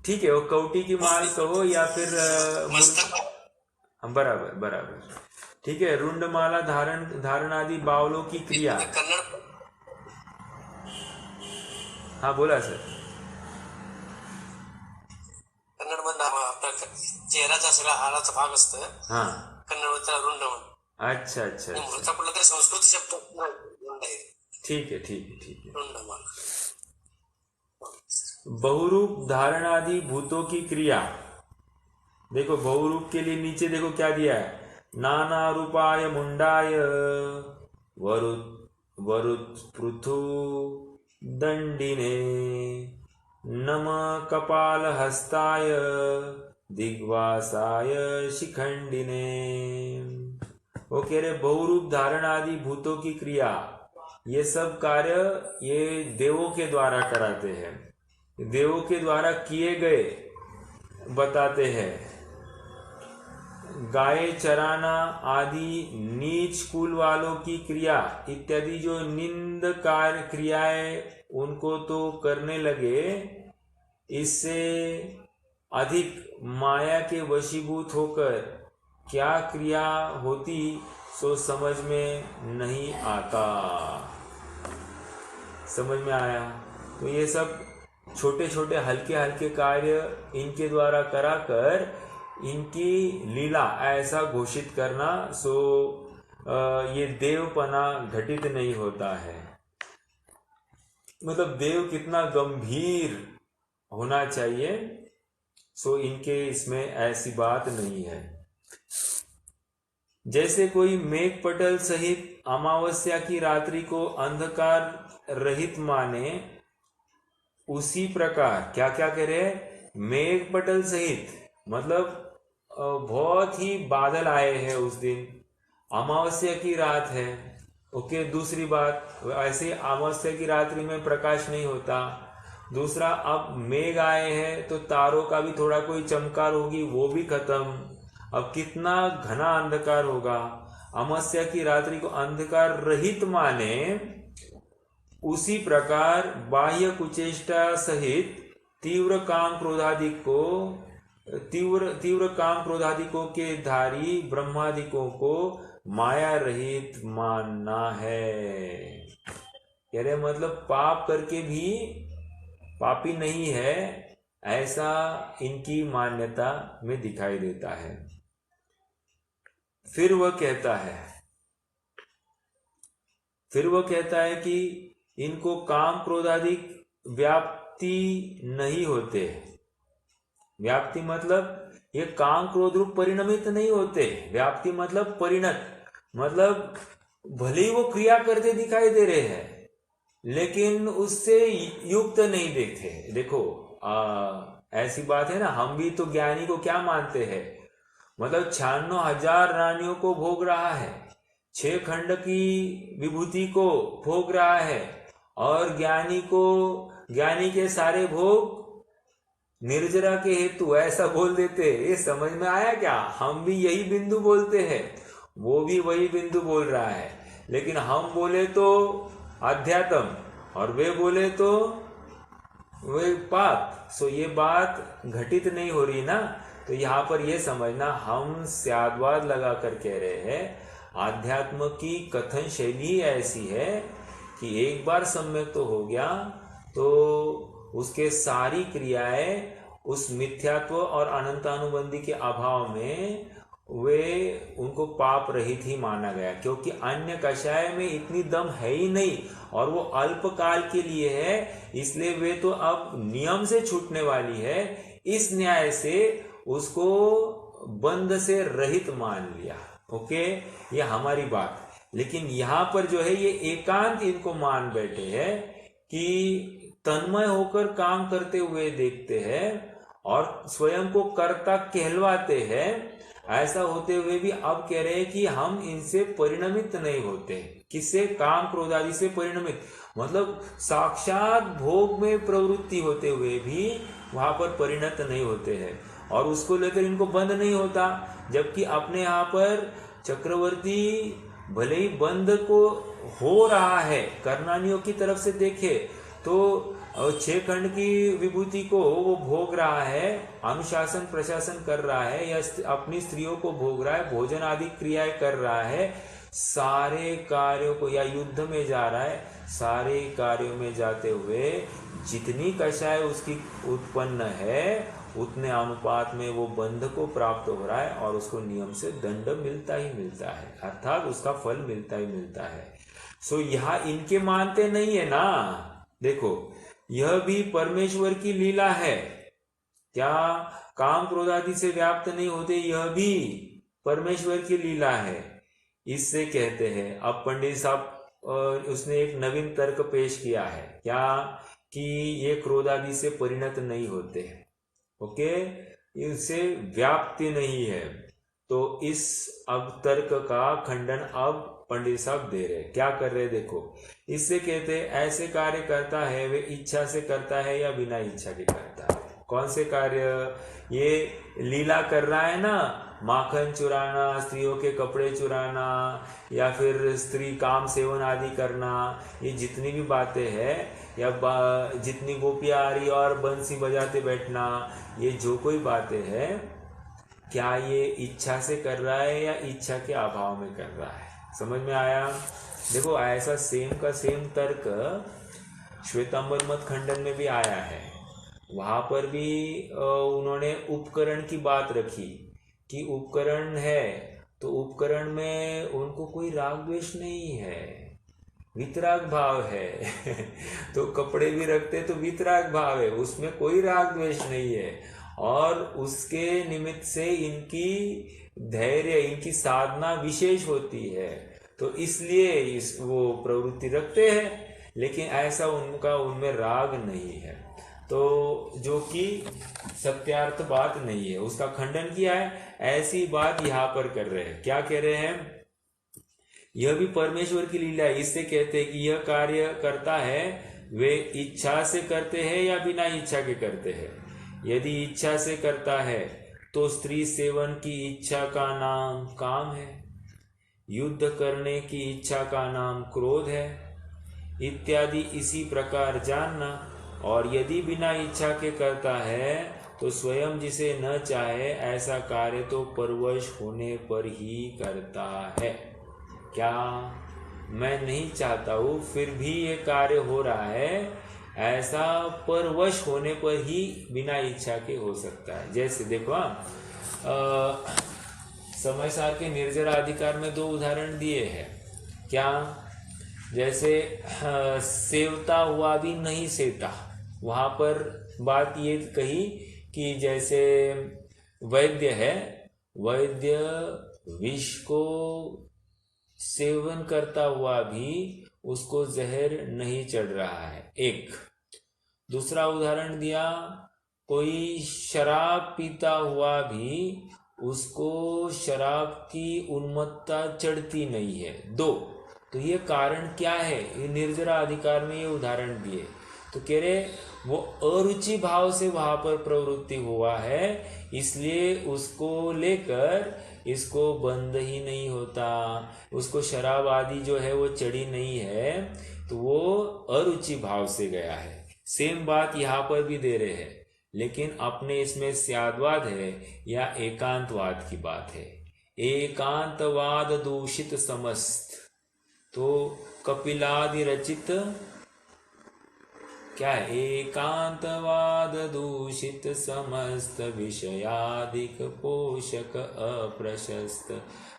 ठीक है, वो कौटी की माल कहो या फिर बराबर बराबर, ठीक है। रुंड माला धारण आदि बावलों की क्रिया। हाँ बोला सर। कन्नड मध्ये आपला चेहऱ्याचा सगळा हाडाचा भाग असतो, हाँ कन्नड मध्ये त्याला रुंड म्हणतात। अच्छा अच्छा अच्छा, मूळचा कुठला तरी संस्कृत शब्द रुंड आहे। ठीक है ठीक है ठीक है। रुंडमाला बहुरूप धारण आदि भूतों की क्रिया। देखो बहुरूप के लिए नीचे देखो क्या दिया है, नाना रूपाय मुंडाय वरुत वरुत पृथु दंडिने नम कपाल हस्ताय दिग्वासाय शिखंडिने। वो कह रहे बहुरूप धारण आदि भूतों की क्रिया, ये सब कार्य ये देवों के द्वारा कराते हैं, देवों के द्वारा किए गए बताते हैं। गाय चराना आदि नीच कुल वालों की क्रिया इत्यादि जो निंद कार्य क्रियाएं उनको तो करने लगे, इससे अधिक माया के वशीभूत होकर क्या क्रिया होती सो समझ में नहीं आता। समझ में आया? तो ये सब छोटे छोटे हल्के हल्के कार्य इनके द्वारा कराकर इनकी लीला ऐसा घोषित करना, सो ये देवपना घटित नहीं होता है। मतलब देव कितना गंभीर होना चाहिए, सो इनके इसमें ऐसी बात नहीं है। जैसे कोई मेघ पटल सहित अमावस्या की रात्रि को अंधकार रहित माने, उसी प्रकार क्या क्या कह रहे हैं, मेघ पटल सहित मतलब बहुत ही बादल आए हैं उस दिन, अमावस्या की रात है। ओके, दूसरी बात, ऐसे अमावस्या की रात्रि में प्रकाश नहीं होता। दूसरा, अब मेघ आए हैं तो तारों का भी थोड़ा कोई चमकार होगी, वो भी खत्म। अब कितना घना अंधकार होगा। अमावस्या की रात्रि को अंधकार रहित माने, उसी प्रकार बाह्य कुचेष्टा सहित तीव्र काम क्रोधादिकों के धारी ब्रह्मादिकों को माया रहित मानना है। कह रहे मतलब पाप करके भी पापी नहीं है, ऐसा इनकी मान्यता में दिखाई देता है। फिर वह कहता है कि इनको काम क्रोधादिक व्याप्ति नहीं होते। व्याप्ति मतलब ये काम क्रोध रूप परिणमित नहीं होते। व्याप्ति मतलब परिणत, मतलब भले ही वो क्रिया करते दिखाई दे रहे हैं लेकिन उससे युक्त नहीं देखते। देखो ऐसी बात है ना, हम भी तो ज्ञानी को क्या मानते हैं, मतलब 96,000 रानियों को भोग रहा है, 6 खंड की विभूति को भोग रहा है, और ज्ञानी के सारे भोग निर्जरा के हेतु, ऐसा बोल देते। ये समझ में आया क्या? हम भी यही बिंदु बोलते हैं, वो भी वही बिंदु बोल रहा है, लेकिन हम बोले तो अध्यात्म और वे बोले तो वे पाप। सो ये बात घटित नहीं हो रही ना। तो यहाँ पर ये समझना, हम स्याद्वाद लगा कर कह रहे हैं, आध्यात्म की कथन शैली ऐसी है कि एक बार सम्यक तो हो गया तो उसके सारी क्रियाएं उस मिथ्यात्व और अनंतानुबंधी के अभाव में वे उनको पाप रहित ही माना गया, क्योंकि अन्य कषाय में इतनी दम है ही नहीं और वो अल्पकाल के लिए है, इसलिए वे तो अब नियम से छूटने वाली है। इस न्याय से उसको बंध से रहित मान लिया। ओके, ये हमारी बात। लेकिन यहां पर जो है ये एकांत इनको मान बैठे हैं कि तन्मय होकर काम करते हुए देखते हैं और स्वयं को कर्ता कहलवाते हैं। ऐसा होते हुए भी अब कह रहे हैं कि हम इनसे परिणमित नहीं होते। किससे? काम क्रोध आदि से परिणमित, मतलब साक्षात भोग में प्रवृत्ति होते हुए भी वहां पर परिणत नहीं होते हैं और उसको लेकर इनको बंध नहीं होता। जबकि अपने यहाँ पर चक्रवर्ती भले ही बंध को हो रहा है, कर्णानियों की तरफ से देखे तो 6 खंड की विभूति को वो भोग रहा है, अनुशासन प्रशासन कर रहा है या अपनी स्त्रियों को भोग रहा है, भोजन आदि क्रियाएं कर रहा है, सारे कार्यों को, या युद्ध में जा रहा है, सारे कार्यों में जाते हुए जितनी कषाय उसकी उत्पन्न है उतने अनुपात में वो बंध को प्राप्त हो रहा है और उसको नियम से दंड मिलता ही मिलता है, अर्थात उसका फल मिलता ही मिलता है। सो यहाँ इनके मानते नहीं है ना। देखो, यह भी परमेश्वर की लीला है। क्या काम क्रोध आदि से व्याप्त नहीं होते? यह भी परमेश्वर की लीला है। इससे कहते हैं, अब पंडित साहब उसने एक नवीन तर्क पेश किया है, क्या कि ये क्रोध आदि से परिणत नहीं होते। ओके, इनसे व्याप्ति नहीं है। तो इस अब तर्क का खंडन अब पंडित साहब दे रहे। क्या कर रहे? देखो, इससे कहते ऐसे कार्य करता है वे इच्छा से करता है या बिना इच्छा के करता है। कौन से कार्य? ये लीला कर रहा है ना, माखन चुराना, स्त्रियों के कपड़े चुराना या फिर स्त्री काम सेवन आदि करना, ये जितनी भी बातें हैं या जितनी गोपियां आ रही और बंसी बजाते बैठना, ये जो कोई बातें हैं, क्या ये इच्छा से कर रहा है या इच्छा के अभाव में कर रहा है? समझ में आया? देखो, ऐसा सेम का सेम तर्क श्वेतांबर मत खंडन में भी आया है। वहां पर भी उन्होंने उपकरण की बात रखी कि उपकरण है तो उपकरण में उनको कोई राग द्वेष नहीं है, वितराग भाव है तो कपड़े भी रखते तो वितराग भाव है, उसमें कोई राग द्वेष नहीं है और उसके निमित्त से इनकी धैर्य, इनकी साधना विशेष होती है, तो इसलिए वो प्रवृत्ति रखते हैं। लेकिन ऐसा उनका उनमें राग नहीं है, तो जो कि सत्यार्थ बात नहीं है, उसका खंडन किया है। ऐसी बात यहाँ पर कर रहे हैं। क्या कह रहे हैं? यह भी परमेश्वर की लीला है। इससे कहते हैं कि यह कार्य करता है वे इच्छा से करते हैं या बिना इच्छा के करते हैं। यदि इच्छा से करता है तो स्त्री सेवन की इच्छा का नाम काम है, युद्ध करने की इच्छा का नाम क्रोध है इत्यादि इसी प्रकार जानना। और यदि बिना इच्छा के करता है तो स्वयं जिसे न चाहे ऐसा कार्य तो परवश होने पर ही करता है। क्या मैं नहीं चाहता हूं फिर भी ये कार्य हो रहा है, ऐसा परवश होने पर ही बिना इच्छा के हो सकता है। जैसे देखो, समय सार के निर्जरा अधिकार में 2 उदाहरण दिए हैं। क्या? जैसे सेवता हुआ भी नहीं सेवता, वहां पर बात ये कही कि जैसे वैद्य है, वैद्य विष को सेवन करता हुआ भी उसको जहर नहीं चढ़ रहा है, एक। दूसरा उदाहरण दिया, कोई शराब पीता हुआ भी उसको शराब की उन्मत्तता चढ़ती नहीं है, 2। तो ये कारण क्या है? ये निर्जरा अधिकार में ये उदाहरण दिए। तो कह रहे वो अरुचि भाव से वहां पर प्रवृत्ति हुआ है, इसलिए उसको लेकर इसको बंद ही नहीं होता, उसको शराब आदि जो है वो चढ़ी नहीं है, तो वो अरुचि भाव से गया है। सेम बात यहाँ पर भी दे रहे हैं, लेकिन अपने इसमें स्यादवाद है या एकांतवाद की बात है। एकांतवाद दूषित समस्त, तो कपिलादि रचित क्या है, एकांतवाद दूषित समस्त विषयादिक पोषक अप्रशस्त,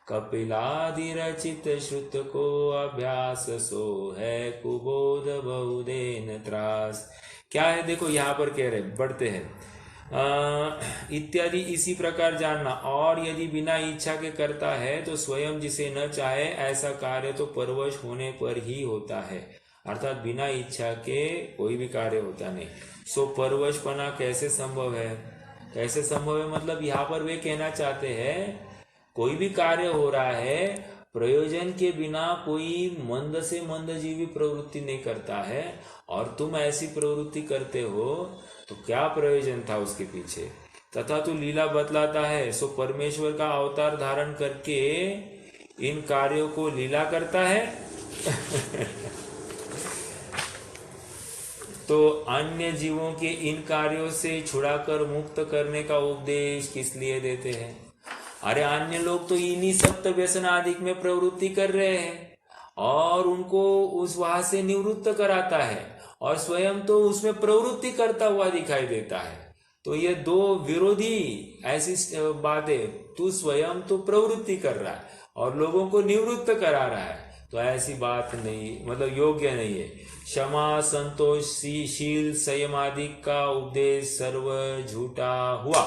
कपिलादि रचित श्रुत को अभ्यास सो है कुबोध बहुदेन त्रास। क्या है, देखो यहाँ पर कह रहे, बढ़ते हैं, इत्यादि इसी प्रकार जानना। और यदि बिना इच्छा के करता है तो स्वयं जिसे न चाहे ऐसा कार्य तो परवश होने पर ही होता है, अर्थात बिना इच्छा के कोई भी कार्य होता नहीं। सो परवशपना कैसे संभव है, कैसे संभव है मतलब यहाँ पर वे कहना चाहते हैं कोई भी कार्य हो रहा है, प्रयोजन के बिना कोई मंद से मंदजीवी प्रवृत्ति नहीं करता है, और तुम ऐसी प्रवृत्ति करते हो तो क्या प्रयोजन था उसके पीछे। तथा तू लीला बतलाता है, सो परमेश्वर का अवतार धारण करके इन कार्यों को लीला करता है। तो अन्य जीवों के इन कार्यों से छुड़ाकर मुक्त करने का उपदेश किस लिए देते हैं। अरे अन्य लोग तो इन्हीं सप्त व्यसन आदि में प्रवृत्ति कर रहे हैं और उनको उस वहां से निवृत्त कराता है, और स्वयं तो उसमें प्रवृत्ति करता हुआ दिखाई देता है। तो ये दो विरोधी ऐसी बातें, तू स्वयं तो प्रवृत्ति कर रहा है और लोगों को निवृत्त करा रहा है, तो ऐसी बात नहीं, मतलब योग्य नहीं है। क्षमा संतोष शील संयम आदि का उपदेश सर्व झूठा हुआ।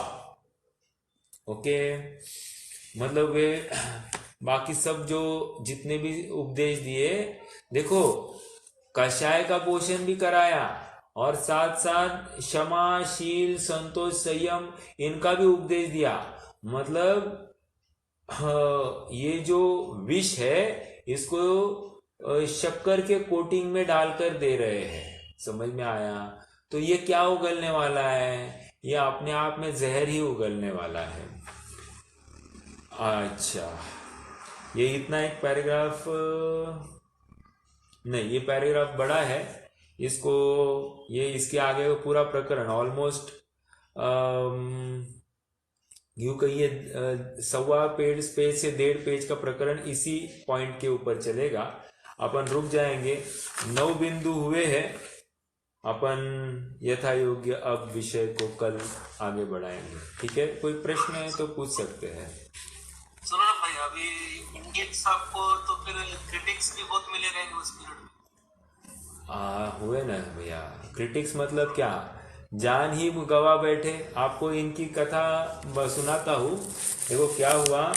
ओके, मतलब वे बाकी सब जो जितने भी उपदेश दिए, देखो कषाय का पोषण भी कराया और साथ साथ क्षमा शील संतोष संयम इनका भी उपदेश दिया। मतलब ये जो विष है इसको शक्कर के कोटिंग में डालकर दे रहे हैं, समझ में आया। तो ये क्या उगलने वाला है, ये अपने आप में जहर ही उगलने वाला है। अच्छा, ये इतना एक पैराग्राफ नहीं, ये पैराग्राफ बड़ा है, इसको ये इसके आगे का पूरा प्रकरण ऑलमोस्ट यूं कहिए 1.25 पेज से 1.5 पेज का प्रकरण इसी पॉइंट के ऊपर चलेगा। अपन रुक जाएंगे, 9 बिंदु हुए हैं, अपन यथा योग्य अब विषय को कल आगे बढ़ाएंगे। ठीक है, कोई प्रश्न है तो पूछ सकते हैं। सुनो ना भाई, अभी इंडियंस आपको तो फिर क्रिटिक्स भी बहुत मिले रहेंगे उस पीरियड में। हुए ना भैया, क्रिटिक्स मतलब क्या, जान ही गवा बैठे। आपको इनकी कथा सुनाता हूँ। देखो क्या हुआ,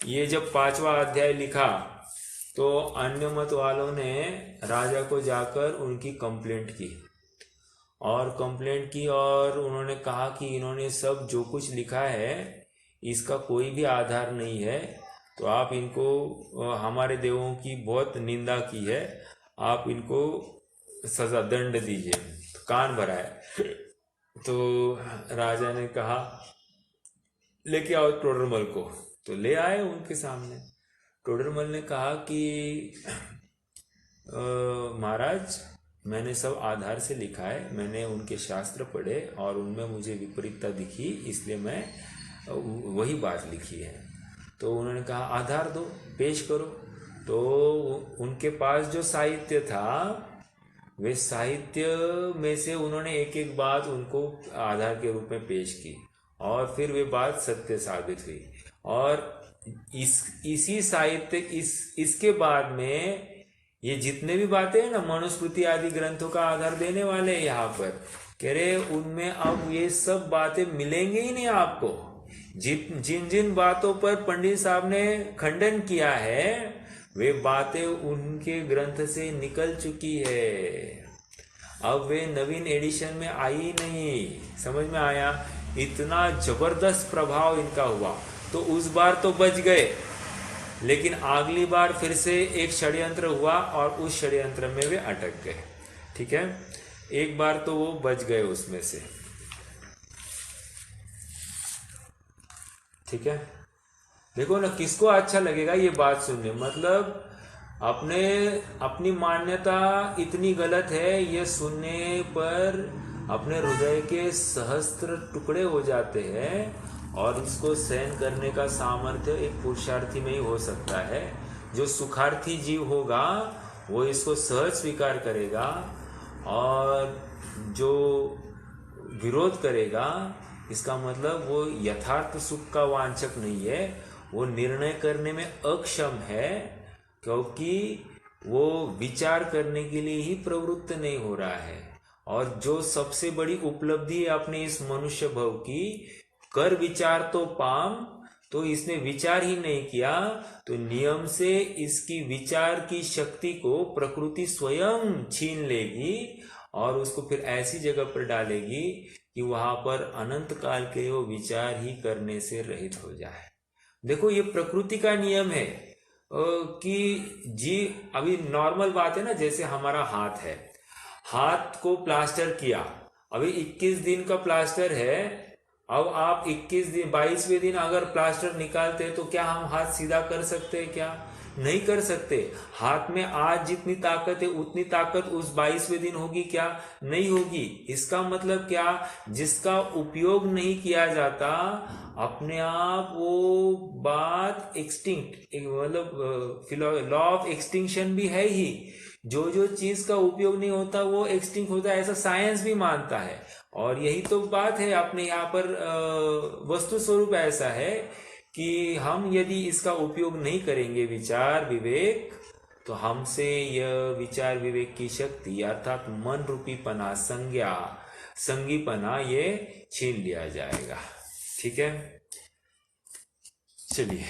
ये जब 5वां अध्याय लिखा तो अन्य मत वालों ने राजा को जाकर उनकी कंप्लेंट की और उन्होंने कहा कि इन्होंने सब जो कुछ लिखा है इसका कोई भी आधार नहीं है, तो आप इनको, हमारे देवों की बहुत निंदा की है, आप इनको सजा दंड दीजिए। तो कान भरा है। तो राजा ने कहा लेके आओ टोडरमल को। तो ले आए उनके सामने। टोडरमल ने कहा कि महाराज, मैंने सब आधार से लिखा है, मैंने उनके शास्त्र पढ़े और उनमें मुझे विपरीतता दिखी, इसलिए मैं वही बात लिखी है। तो उन्होंने कहा आधार दो, पेश करो। तो उनके पास जो साहित्य था, वे साहित्य में से उन्होंने एक एक बात उनको आधार के रूप में पेश की और फिर वे बात सत्य साबित हुई। और इसी साहित्य इसके बाद में ये जितने भी बातें हैं ना, मनुस्मृति आदि ग्रंथों का आधार देने वाले यहाँ पर कह रहे, उनमें अब ये सब बातें मिलेंगे ही नहीं आपको। जिन जिन बातों पर पंडित साहब ने खंडन किया है वे बातें उनके ग्रंथ से निकल चुकी है, अब वे नवीन एडिशन में आई नहीं। समझ में आया? इतना जबरदस्त प्रभाव इनका हुआ। तो उस बार तो बच गए, लेकिन अगली बार फिर से एक षड्यंत्र हुआ और उस षड्यंत्र में वे अटक गए। ठीक है, एक बार तो वो बच गए उसमें से। ठीक है, देखो ना, किसको अच्छा लगेगा ये बात सुनने। मतलब अपनी मान्यता इतनी गलत है, ये सुनने पर अपने हृदय के सहस्त्र टुकड़े हो जाते हैं और इसको सहन करने का सामर्थ्य एक पुरुषार्थी में ही हो सकता है। जो सुखार्थी जीव होगा वो इसको सहज स्वीकार करेगा और जो विरोध करेगा, इसका मतलब वो यथार्थ सुख का वांछक नहीं है, वो निर्णय करने में अक्षम है, क्योंकि वो विचार करने के लिए ही प्रवृत्त नहीं हो रहा है। और जो सबसे बड़ी उपलब्धि है अपने इस मनुष्य भव की, कर विचार तो पाम, तो इसने विचार ही नहीं किया, तो नियम से इसकी विचार की शक्ति को प्रकृति स्वयं छीन लेगी और उसको फिर ऐसी जगह पर डालेगी कि वहां पर अनंत काल के वो विचार ही करने से रहित हो जाए। देखो ये प्रकृति का नियम है कि जी अभी नॉर्मल बात है ना, जैसे हमारा हाथ है, हाथ को प्लास्टर किया, अभी 21 दिन का प्लास्टर है, अब आप 22वें दिन अगर प्लास्टर निकालते हैं तो क्या हम हाथ सीधा कर सकते हैं? क्या नहीं कर सकते। हाथ में आज जितनी ताकत है उतनी ताकत उस 22वें दिन होगी क्या? नहीं होगी। इसका मतलब क्या? जिसका उपयोग नहीं किया जाता अपने आप वो बात एक्सटिंक्ट, मतलब लॉ ऑफ एक्सटिंक्शन भी है ही। जो जो चीज का उपयोग नहीं होता वो एक्सटिंक्ट होता है, ऐसा साइंस भी मानता है। और यही तो बात है, अपने यहाँ पर वस्तु स्वरूप ऐसा है कि हम यदि इसका उपयोग नहीं करेंगे विचार विवेक, तो हमसे यह विचार विवेक की शक्ति अर्थात मन रूपी पना, संज्ञा संगीपना, ये छीन लिया जाएगा। ठीक है, चलिए।